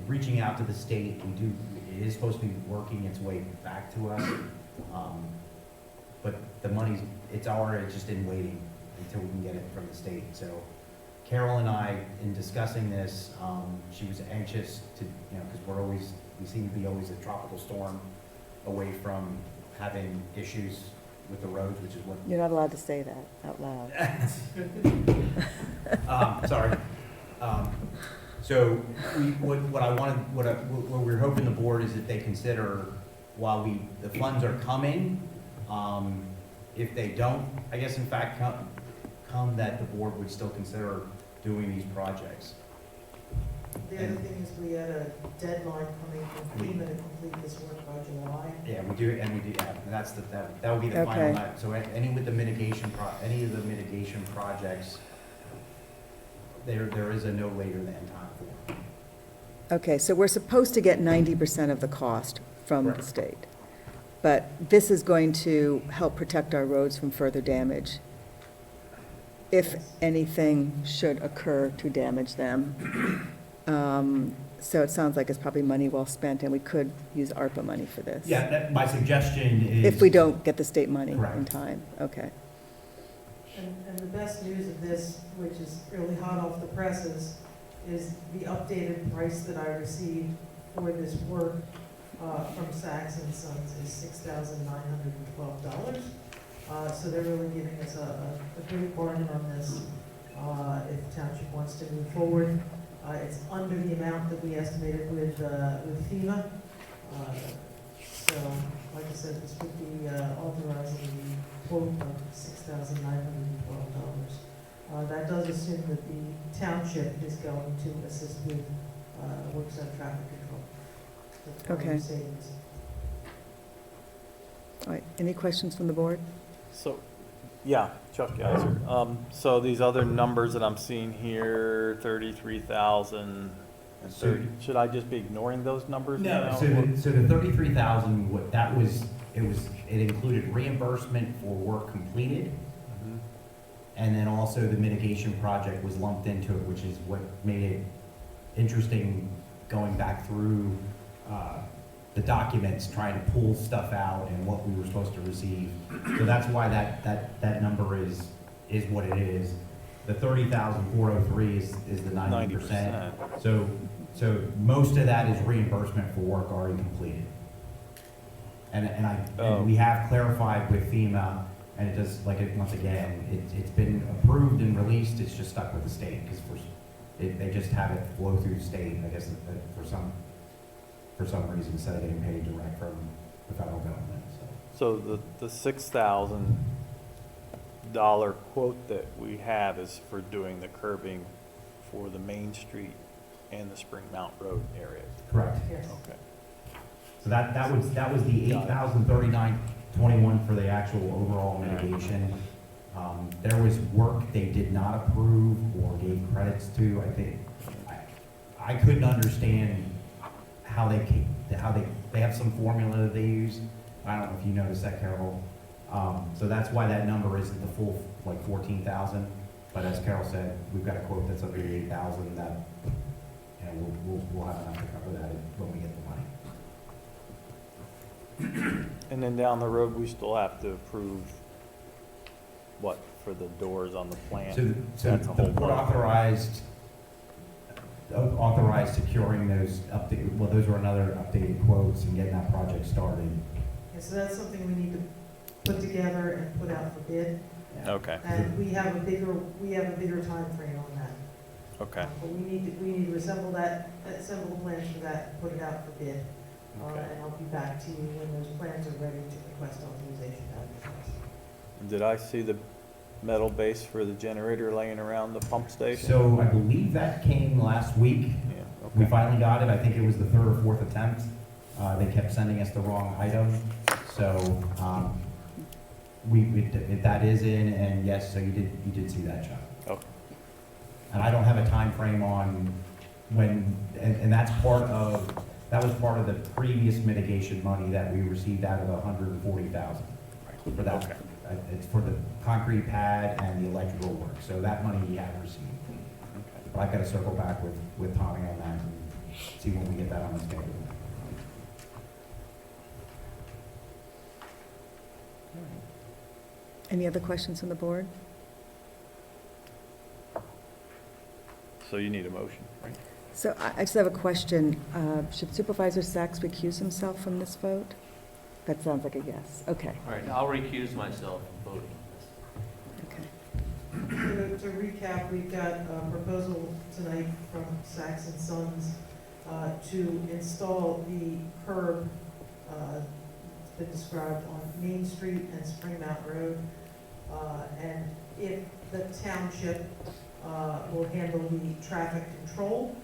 reaching out to the state, it is supposed to be working its way back to us. But the money's, it's just in waiting until we can get it from the state. So Carol and I, in discussing this, she was anxious to, because we seem to be always a tropical storm away from having issues with the roads, which is what. you're not allowed to say that out loud. Sorry. So what we're hoping the board is that they consider, while the funds are coming, if they don't, I guess in fact come that the board would still consider doing these projects. The other thing is we had a deadline coming from FEMA to complete this work by July. Yeah, we do, yeah, and that's that would be the final, Okay. so any of the mitigation projects, there is a no later than time for them. Okay, so we're supposed to get 90% of the cost from the Correct. state. But this is going to help protect our roads from further damage, if Yes. anything should occur to damage them. So it sounds like it's probably money well spent, and we could use ARPA money for this. Yeah, my suggestion is. If we don't get the state money in Correct. time, okay. And the best news of this, which is really hot off the presses, is the updated price that I received for this work from Saks and Sons is $6,912. So they're really giving us a great bargain on this if the township wants to move forward. It's under the amount that we estimated with FEMA. So, like I said, this would be authorizing the quote of $6,912. That does assume that the township is going to assist with worksite traffic control. That's part of the Okay. savings. All right, any questions from the board? So, yeah, Chuck Geiser. So these other numbers that I'm seeing here, 33,000 and 30, should I just be ignoring those numbers now? So the 33,000, it included reimbursement for work completed, Mhm. and then also the mitigation project was lumped into it, which is what made it interesting going back through the documents, trying to pull stuff out and what we were supposed to receive. So that's why that number is what it is. The 30,403 is the 90%. So most of that is reimbursement for work already completed. And we have clarified with FEMA, and it does, once again, it's been approved and released, it's just stuck with the state, because they just have it flow through the state, I guess, for some reason, instead of getting paid direct from the federal government, So the $6,000 quote that we have is for doing the curbing for the Main Street and the Spring Mount Road areas. Correct. Yes. Okay. So that was the 8,039.21 for the actual overall mitigation. There was work they did not approve or gave credits to. I think I couldn't understand how they have some formula that they use. I don't know if you noticed that, Carol. So that's why that number isn't the full 14,000. But as Carol said, we've got a quote that's up to 8,000. That we'll have enough to cover that when we get the money. And then down the road, we still have to approve what for the doors on the plan? So That's a the whole board bunch. authorized securing those those were another updated quotes and getting that project started. Yeah, so that's something we need to put together and put out for bid. Okay. And we have a bigger time frame on that. Okay. But we need to assemble the plans for that, put it out for bid. Okay. And I'll be back to you when those plans are ready to request authorization to advertise. Did I see the metal base for the generator laying around the pump station? So I believe that came last week. Yeah, We okay. finally got it. I think it was the third or fourth attempt. They kept sending us the wrong item. So, that is in, and yes, so you did see that, Chuck. Okay. And I don't have a time frame on when, and that was part of the previous mitigation money that we received out of the $140,000 for that. Okay. It's for the concrete pad and the electrical work, so that money we have received. But I've got to circle back with Tommy on that and see when we get that on the schedule. Any other questions from the board? So you need a motion, right? So I just have a question. Should Supervisor Sachs recuse himself from this vote? That sounds like a yes. Okay. All right, I'll recuse myself from voting on this. Okay. To recap, we've got a proposal tonight from Sachs and Sons to install the curb that's been described on Main Street and Spring Mount Road. And if the township will handle the traffic control,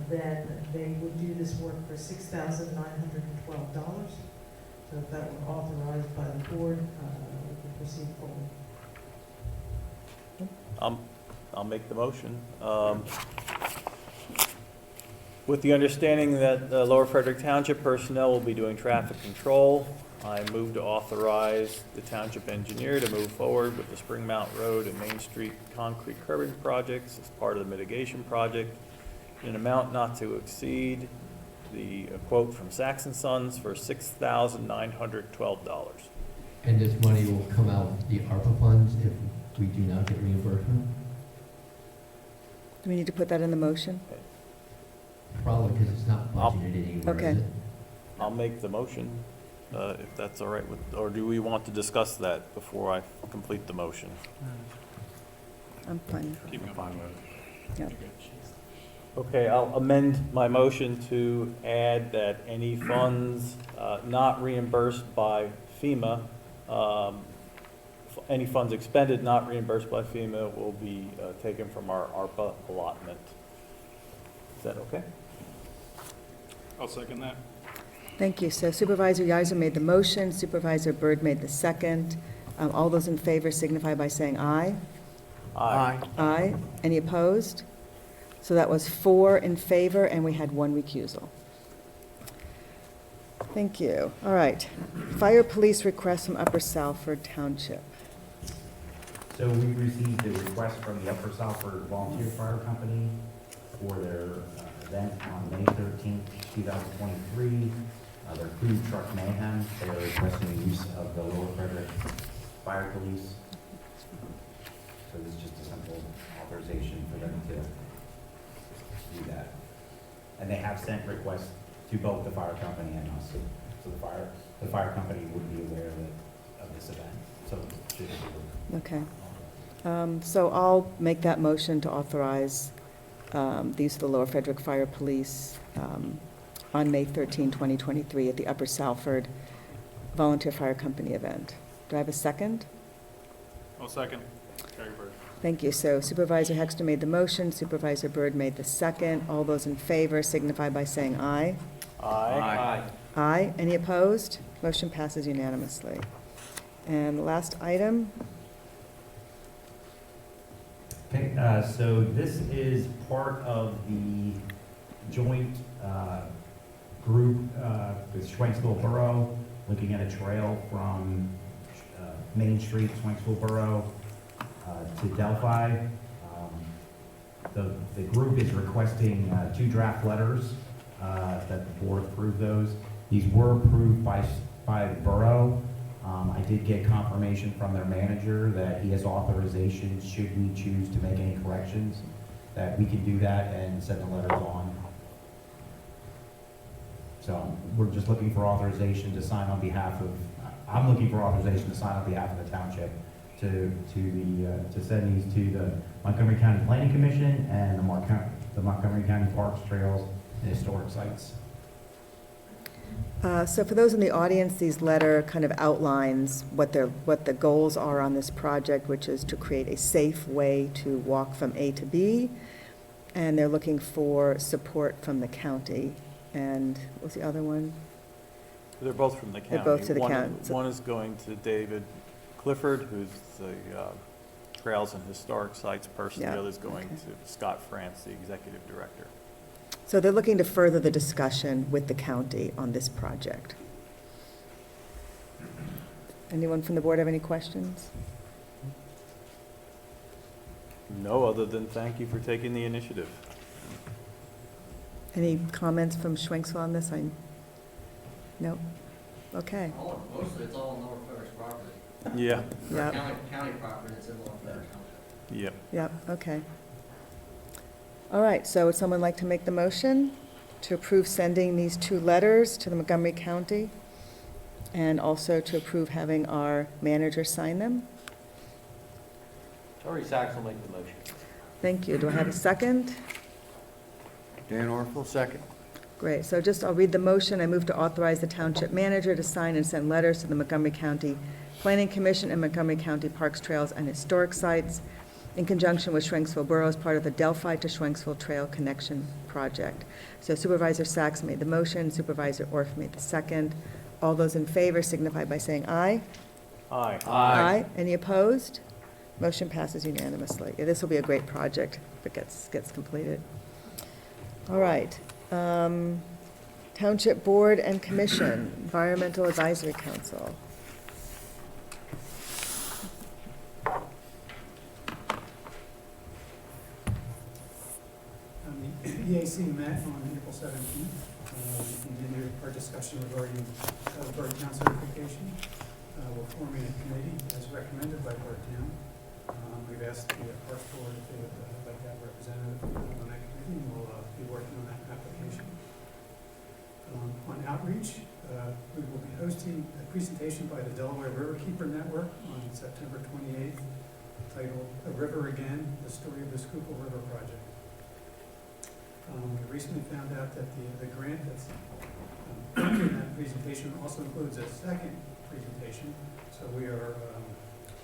then they would do this work for $6,912. So if that were authorized by the board, we can proceed forward. I'll make the motion. With the understanding that Lower Frederick Township personnel will be doing traffic control, I move to authorize the township engineer to move forward with the Spring Mount Road and Main Street concrete curbing projects as part of the mitigation project in an amount not to exceed the quote from Sachs and Sons for $6,912. And this money will come out of the ARPA funds if we do not get reimbursement? Do we need to put that in the motion? Probably because it's not budgeted anywhere, Okay. is it? I'll make the motion, if that's all right with, or do we want to discuss that before I complete the motion? I'm fine. Keep it fine with it. Yep. Okay, I'll amend my motion to add that any funds not reimbursed by FEMA, any funds expended not reimbursed by FEMA will be taken from our ARPA allotment. Is that okay? I'll second that. Thank you. So Supervisor Yizer made the motion, Supervisor Byrd made the second. All those in favor signify by saying aye. Aye. Aye. Any opposed? So that was 4 in favor, and we had 1 recusal. Thank you. All right. Fire police request from Upper Salford Township. So we received a request from the Upper Salford Volunteer Fire Company for their event on May 13th, 2023. Their food truck mayhem. They are requesting the use of the Lower Frederick Fire Police. So this is just a simple authorization for them to do that. And they have sent requests to both the fire company and us. So the fire company would be aware of this event. So it should be Okay. So I'll make that motion to authorize the use of the Lower Frederick Fire Police on May 13, 2023 at the Upper Salford Volunteer Fire Company event. Do I have a second? I'll second. Carrie Bird. Thank you. So Supervisor Hexter made the motion, Supervisor Byrd made the second. All those in favor signify by saying aye. Aye. Aye. Any opposed? Motion passes unanimously. And the last item, Okay, so this is part of the joint group with Schwenksville Borough, looking at a trail from Main Street, Schwenksville Borough, to Delphi. The group is requesting 2 draft letters that the board approve those. These were approved by the borough. I did get confirmation from their manager that he has authorization, should we choose to make any corrections, that we can do that and send the letters on. So we're just looking for authorization to sign on behalf of, I'm looking for authorization to sign on behalf of the township to send these to the Montgomery County Planning Commission and the Montgomery County Parks, Trails, and Historic Sites. So for those in the audience, these letter kind of outlines what the goals are on this project, which is to create a safe way to walk from A to B. And they're looking for support from the county. And what was the other one? They're both from the county. They're both to the county. One is going to David Clifford, who's the Trails and Historic Sites person. Yeah, The other's going okay. to Scott France, the executive director. So they're looking to further the discussion with the county on this project. Anyone from the board have any questions? No, other than thank you for taking the initiative. Any comments from Schwenksville on this? No? Okay. Mostly it's all Lower Federal property. Yeah. Yep. County property that's in Lower Federal Township. Yep. Yep, okay. All right, so would someone like to make the motion to approve sending these 2 letters to the Montgomery County and also to approve having our manager sign them? Tori Sachs will make the motion. Thank you. Do I have a second? Dan Orfel, second. Great, so I'll read the motion. I move to authorize the township manager to sign and send letters to the Montgomery County Planning Commission and Montgomery County Parks, Trails, and Historic Sites in conjunction with Schwenksville Borough as part of the Delphi to Schwenksville Trail Connection Project. So Supervisor Sachs made the motion, Supervisor Orff made the second. All those in favor signify by saying aye. Aye. Aye. Any opposed? Motion passes unanimously. Yeah, this will be a great project if it gets completed. All right. Township Board and Commission, Environmental Advisory Council. The EAC met on April 17th. We continued our discussion regarding bird count certification. We're forming a committee as recommended by Bird Town. We've asked the Parks Board if they would like to have a representative on that committee, and we'll be working on that application. On outreach, we will be hosting a presentation by the Delaware Riverkeeper Network on September 28th, titled "A River Again, the Story of the Schuylkill River Project." We recently found out that the grant that's in that presentation also includes a second presentation, so we are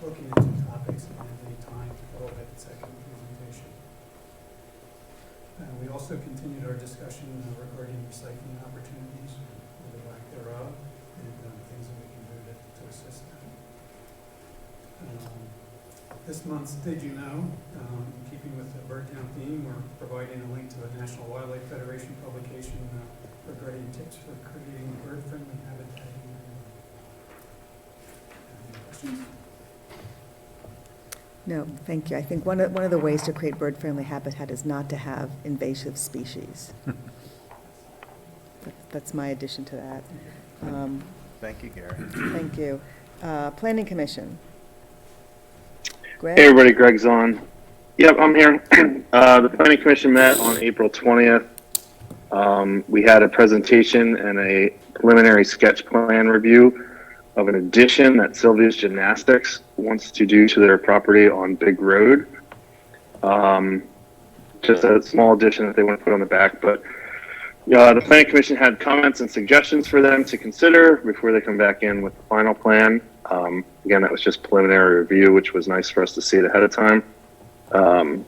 looking into topics and any time to go over that second presentation. We also continued our discussion regarding recycling opportunities, or the lack thereof, and things that we can do to assist them. This month's Did You Know, in keeping with the Birdtown theme, we're providing a link to the National Wildlife Federation publication regarding tips for creating bird-friendly habitat. Any questions? No, thank you. I think one of the ways to create bird-friendly habitat is not to have invasive species. That's my addition to that. Thank you, Gary. Thank you. Planning Commission. Greg? Hey everybody, Greg's on. Yep, I'm here. The Planning Commission met on April 20th. We had a presentation and a preliminary sketch plan review of an addition that Sylvia's Gymnastics wants to do to their property on Big Road. Just a small addition that they want to put on the back, but the Planning Commission had comments and suggestions for them to consider before they come back in with the final plan. Again, that was just preliminary review, which was nice for us to see it ahead of time.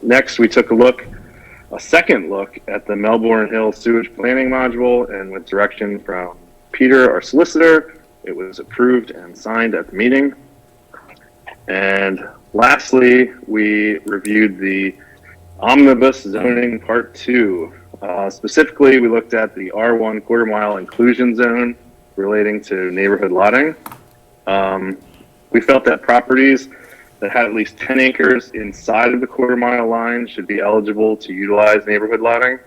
Next, we took a second look at the Melbourne Hill sewage planning module, and with direction from Peter, our solicitor, it was approved and signed at the meeting. And lastly, we reviewed the Omnibus Zoning Part 2. Specifically, we looked at the R1 quarter mile inclusion zone relating to neighborhood lotting. We felt that properties that had at least 10 acres inside of the quarter mile line should be eligible to utilize neighborhood lotting.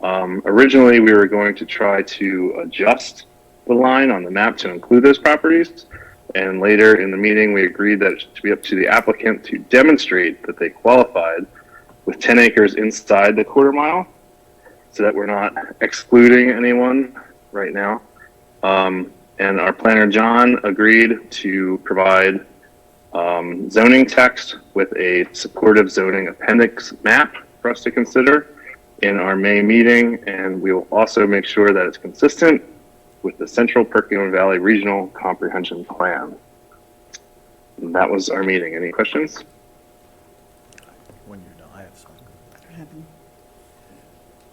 Originally, we were going to try to adjust the line on the map to include those properties. And later in the meeting, we agreed that it should be up to the applicant to demonstrate that they qualified with 10 acres inside the quarter mile, so that we're not excluding anyone right now. And our planner, John, agreed to provide zoning text with a supportive zoning appendix map for us to consider in our May meeting, and we will also make sure that it's consistent with the Central Perkiomen Valley Regional Comprehension Plan. And that was our meeting. Any questions? When you're done, I have some. I don't have any.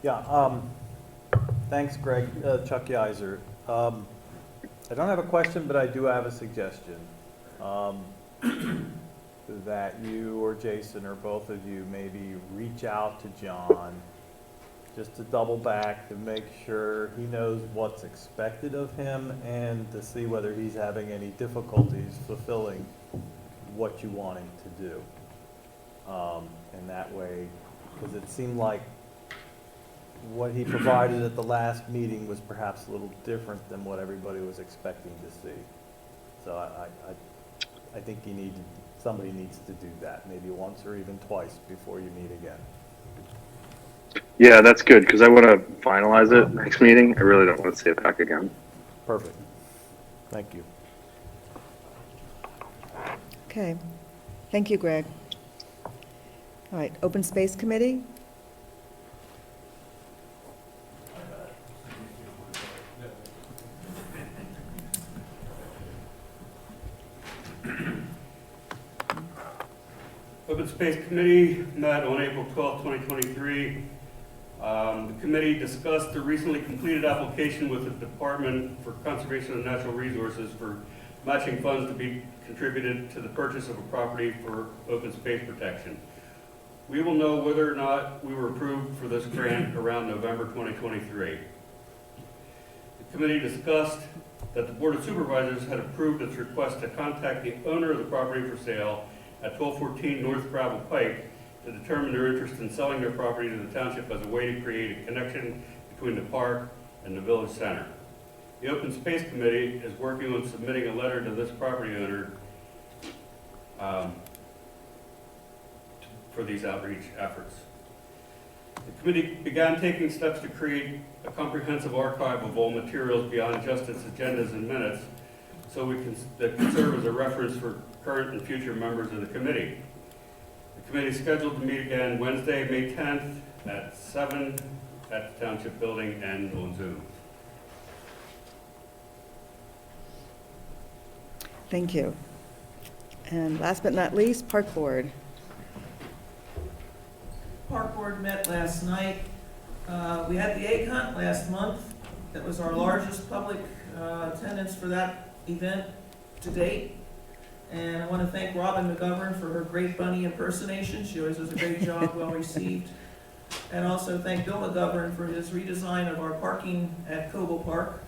Yeah, thanks, Greg. Chuck Yiser. I don't have a question, but I do have a suggestion. That you or Jason or both of you maybe reach out to John just to double back to make sure he knows what's expected of him and to see whether he's having any difficulties fulfilling what you want him to do. And that way, because it seemed like what he provided at the last meeting was perhaps a little different than what everybody was expecting to see. So I think somebody needs to do that, maybe once or even twice before you meet again. Yeah, that's good, because I want to finalize it next meeting. I really don't want to see it back again. Perfect. Thank you. Okay. Thank you, Greg. All right, Open Space Committee? Open Space Committee met on April 12, 2023. The committee discussed the recently completed application with the Department for Conservation and Natural Resources for matching funds to be contributed to the purchase of a property for open space protection. We will know whether or not we were approved for this grant around November 2023. The committee discussed that the Board of Supervisors had approved its request to contact the owner of the property for sale at 1214 North Gravel Pike to determine their interest in selling their property to the township as a way to create a connection between the park and the village center. The Open Space Committee is working on submitting a letter to this property owner for these outreach efforts. The committee began taking steps to create a comprehensive archive of all materials beyond just its agendas and minutes, so that can serve as a reference for current and future members of the committee. The committee is scheduled to meet again Wednesday, May 10th at 7 at the Township Building and on Zoom. Thank you. And last but not least, Park Board. Park Board met last night. We had the egg hunt last month. That was our largest public attendance for that event to date. And I want to thank Robin McGovern for her great bunny impersonation. She always does a great job, well received. And also thank Bill McGovern for his redesign of our parking at Coble Park,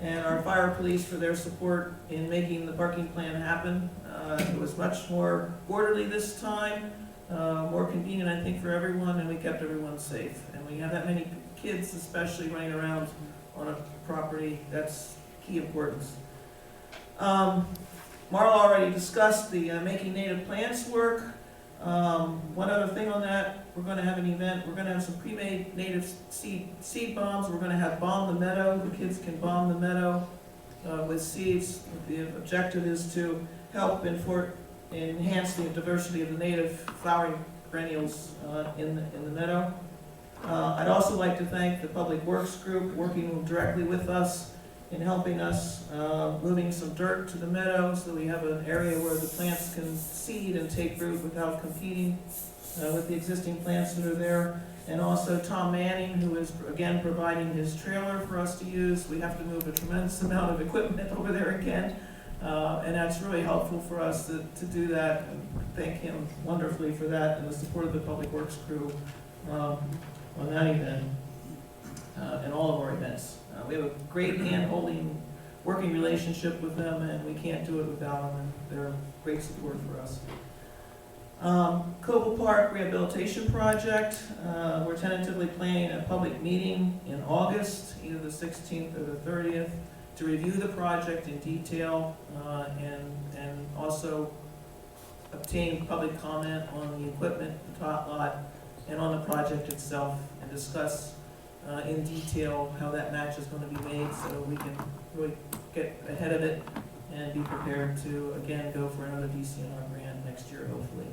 and our fire police for their support in making the parking plan happen. It was much more orderly this time, more convenient, I think, for everyone, and we kept everyone safe. And when you have that many kids, especially running around on a property, that's key importance. Marla already discussed the Making Native Plants work. One other thing on that, we're going to have an event. We're going to have some pre-made native seed bombs. We're going to have Bomb the Meadow. The kids can bomb the meadow with seeds. The objective is to help enhance the diversity of the native flowering perennials in the meadow. I'd also like to thank the Public Works Group working directly with us in helping us moving some dirt to the meadow so that we have an area where the plants can seed and take root without competing with the existing plants that are there. And also Tom Manning, who is again providing his trailer for us to use. We have to move a tremendous amount of equipment over there again. And that's really helpful for us to do that, and thank him wonderfully for that and the support of the Public Works crew on that event and all of our events. We have a great hand-holding working relationship with them, and we can't do it without them, and they're a great support for us. Coble Park Rehabilitation Project, we're tentatively planning a public meeting in August, either the 16th or the 30th, to review the project in detail and also obtain public comment on the equipment, the tot lot, and on the project itself, and discuss in detail how that match is going to be made so we can really get ahead of it and be prepared to, again, go for another DCNR grant next year, hopefully.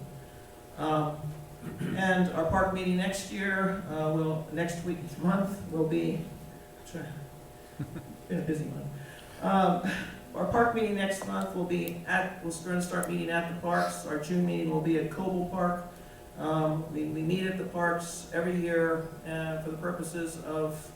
And our park meeting next year, next month will be been a busy month. Our park meeting next month will be we're going to start meeting at the parks. Our June meeting will be at Coble Park. We meet at the parks every year for the purposes of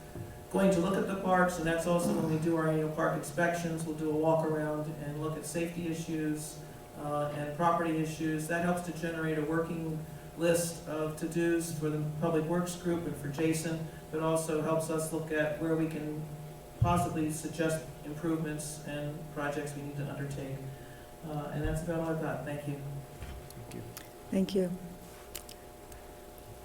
going to look at the parks, and that's also when we do our annual park inspections. We'll do a walk around and look at safety issues and property issues. That helps to generate a working list of to-dos for the Public Works Group and for Jason, but also helps us look at where we can possibly suggest improvements and projects we need to undertake. And that's about all I've got. Thank you. Thank you.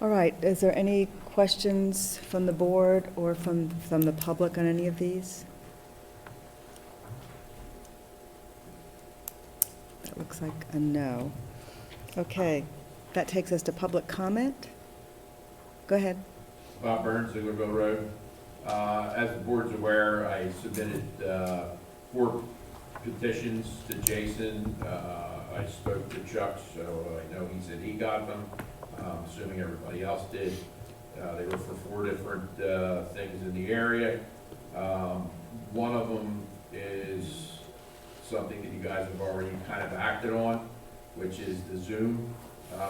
All right, is there any questions from the board or from the public on any of these? That looks like a no. Okay, that takes us to public comment. Go ahead. Bob Burns, Zieglerville Road. As the board's aware, I submitted 4 petitions to Jason. I spoke to Chuck, so I know he said he got them. Assuming everybody else did. They were for 4 different things in the area. One of them is something that you guys have already kind of acted on, which is the Zoom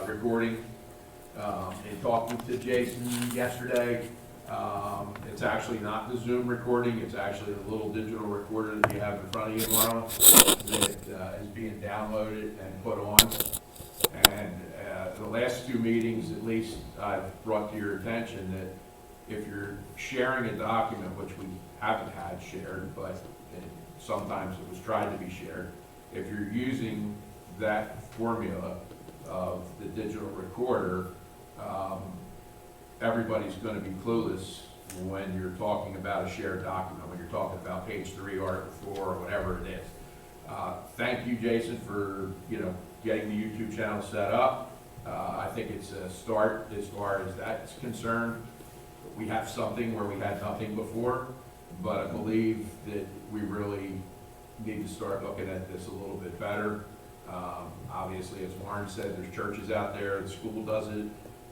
recording. In talking to Jason yesterday, it's actually not the Zoom recording, it's actually the little digital recorder that you have in front of you, Marla, that is being downloaded and put on. And the last 2 meetings, at least, I've brought to your attention that if you're sharing a document, which we haven't had shared, but sometimes it was tried to be shared, if you're using that formula of the digital recorder, everybody's going to be clueless when you're talking about a shared document, when you're talking about page 3, article 4, or whatever it is. Thank you, Jason, for getting the YouTube channel set up. I think it's a start as far as that's concerned. We have something where we had nothing before, but I believe that we really need to start looking at this a little bit better. Obviously, as Warren said, there's churches out there, the school does it,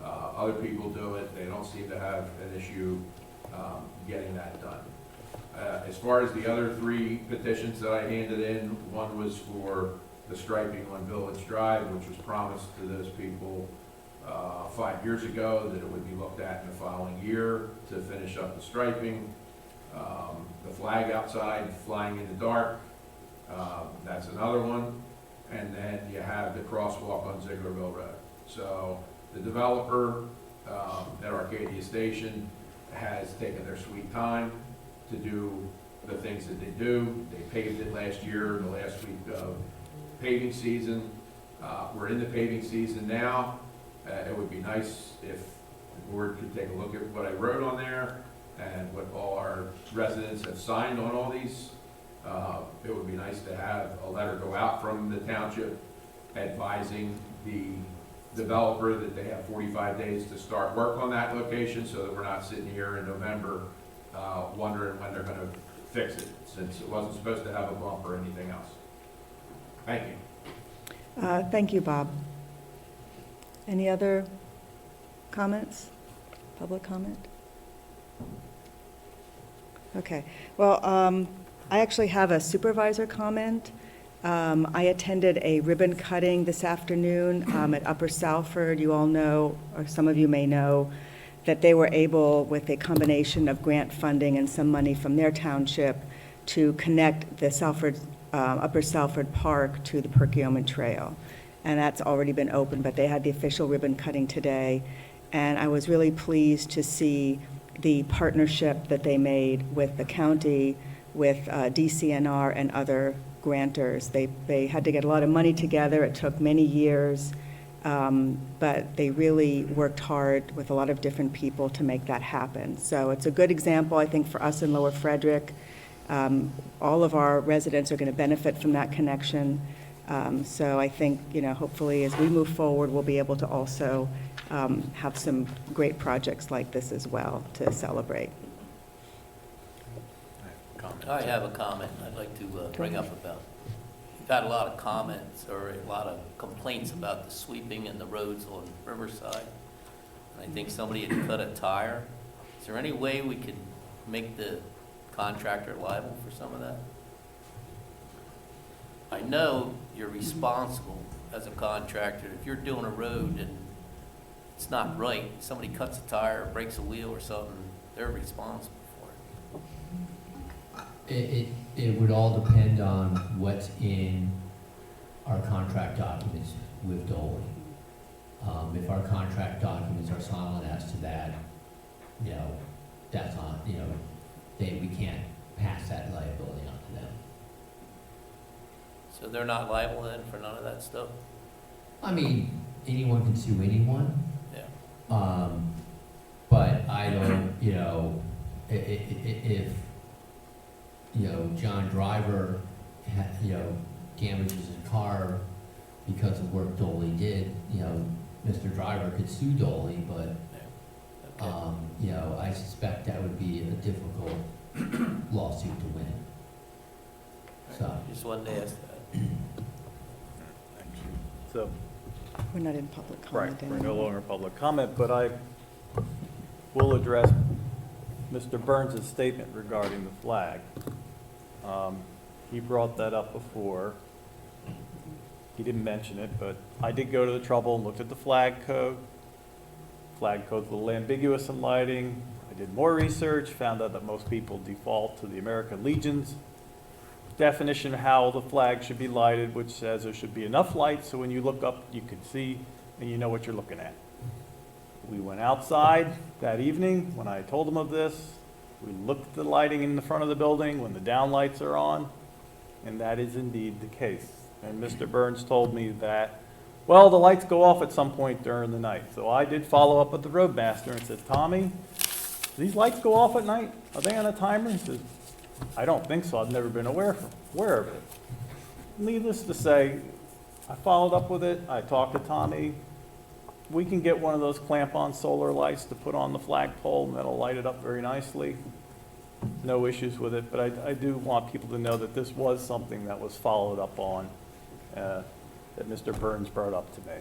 other people do it. They don't seem to have an issue getting that done. As far as the other 3 petitions that I handed in, one was for the striping on Village Drive, which was promised to those people 5 years ago, that it would be looked at in the following year to finish up the striping. The flag outside flying in the dark, that's another one. And then you have the crosswalk on Zieglerville Road. So the developer at Arcadia Station has taken their sweet time to do the things that they do. They paved it last year, the last week of paving season. We're in the paving season now. It would be nice if the board could take a look at what I wrote on there and what all our residents have signed on all these. It would be nice to have a letter go out from the township advising the developer that they have 45 days to start work on that location, so that we're not sitting here in November wondering when they're going to fix it, since it wasn't supposed to have a bump or anything else. Thank you. Thank you, Bob. Any other comments? Public comment? Okay. Well, I actually have a supervisor comment. I attended a ribbon cutting this afternoon at Upper Salford. You all know, or some of you may know, that they were able, with a combination of grant funding and some money from their township, to connect the Upper Salford Park to the Perkiomen Trail. And that's already been opened, but they had the official ribbon cutting today. And I was really pleased to see the partnership that they made with the county, with DCNR and other grantors. They had to get a lot of money together. It took many years, but they really worked hard with a lot of different people to make that happen. So it's a good example, I think, for us in Lower Frederick. All of our residents are going to benefit from that connection. So I think, hopefully as we move forward, we'll be able to also have some great projects like this as well to celebrate. I have a comment I'd like to bring up about. We've had a lot of comments or a lot of complaints about the sweeping in the roads on Riverside. And I think somebody had cut a tire. Is there any way we could make the contractor liable for some of that? I know you're responsible as a contractor. If you're doing a road and it's not right, somebody cuts a tire, breaks a wheel or something, they're responsible for it. It would all depend on what's in our contract documents with Dolly. If our contract documents are silent as to that, you know, that's on, you know, we can't pass that liability on to them. So they're not liable then for none of that stuff? I mean, anyone can sue anyone. Yeah. But I don't, you know, if, you know, John Driver, you know, damages his car because of work Dolly did, you know, Mr. Driver could sue Dolly, but, you know, I suspect that would be a difficult lawsuit to win. So. Just wanted to ask that. So, We're not in public right, comment we're anymore. no longer public comment, but I will address Mr. Burns' statement regarding the flag. He brought that up before. He didn't mention it, but I did go to the trouble and looked at the flag code. Flag code's a little ambiguous in lighting. I did more research, found out that most people default to the American Legion's definition of how the flag should be lighted, which says there should be enough light so when you look up, you can see and you know what you're looking at. We went outside that evening when I told them of this. We looked at the lighting in the front of the building when the downlights are on, and that is indeed the case. And Mr. Burns told me that, well, the lights go off at some point during the night. So I did follow up with the roadmaster and said, Tommy, do these lights go off at night? Are they on a timer? He says, I don't think so. I've never been aware of it. Needless to say, I followed up with it. I talked to Tommy. We can get one of those clamp-on solar lights to put on the flagpole, and that'll light it up very nicely. No issues with it, but I do want people to know that this was something that was followed up on, that Mr. Burns brought up to me.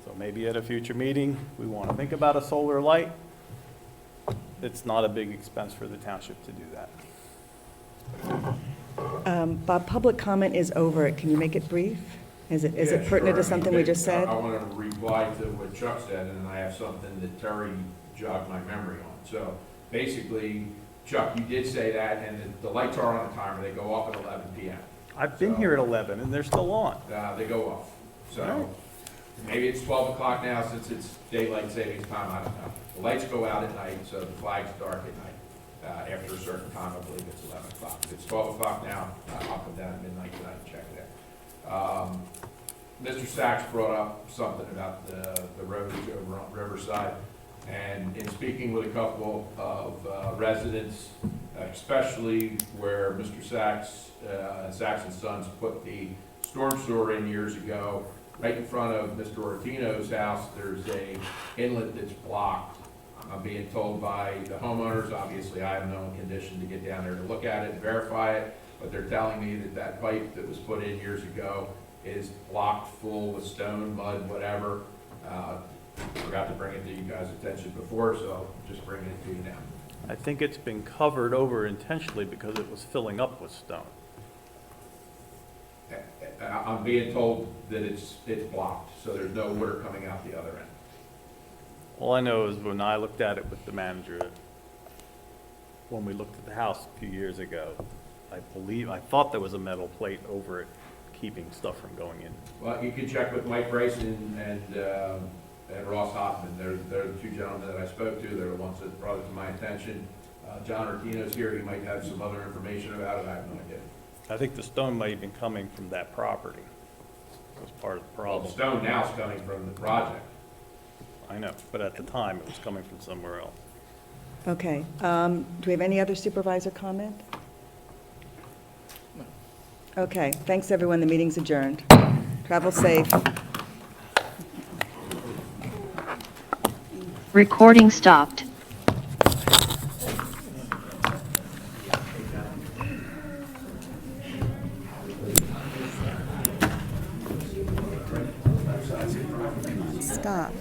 So maybe at a future meeting, we want to think about a solar light. It's not a big expense for the township to do that. Bob, public comment is over. Can you make it brief? Is it Yeah, pertinent sure. to something we just said? I want to reply to what Chuck said, and then I have something that Terry jogged my memory on. So basically, Chuck, you did say that, and the lights are on a timer. They go off at 11 p.m. I've been here at 11, and they're still on. They go off. So maybe it's 12 o'clock now since it's daylight savings time, I don't know. The lights go out at night, so the flag's dark at night. After a certain time, I believe it's 11 o'clock. If it's 12 o'clock now, I'll come down at midnight tonight and check it out. Mr. Sachs brought up something about the roads over on Riverside. And in speaking with a couple of residents, especially where Mr. Sachs and Sons put the storm sewer in years ago, right in front of Mr. Ortino's house, there's a inlet that's blocked. I'm being told by the homeowners, obviously I have no condition to get down there to look at it and verify it, but they're telling me that that pipe that was put in years ago is blocked full with stone, mud, whatever. Forgot to bring it to you guys' attention before, so just bringing it to you now. I think it's been covered over intentionally because it was filling up with stone. I'm being told that it's blocked, so there's no water coming out the other end. All I know is when I looked at it with the manager, when we looked at the house a few years ago, I thought there was a metal plate over it keeping stuff from going in. Well, you can check with Mike Bryson and Ross Hoffman. They're the two gentlemen that I spoke to. They're the ones that brought it to my attention. John Ortino's here. He might have some other information about it. I have no idea. I think the stone might have been coming from that property. It was part of the Well, problem. the stone now is coming from the project. I know, but at the time, it was coming from somewhere else. Okay. Do we have any other supervisor comment? Okay. Thanks, everyone. The meeting's adjourned. Travel safe. Recording stopped. Stop.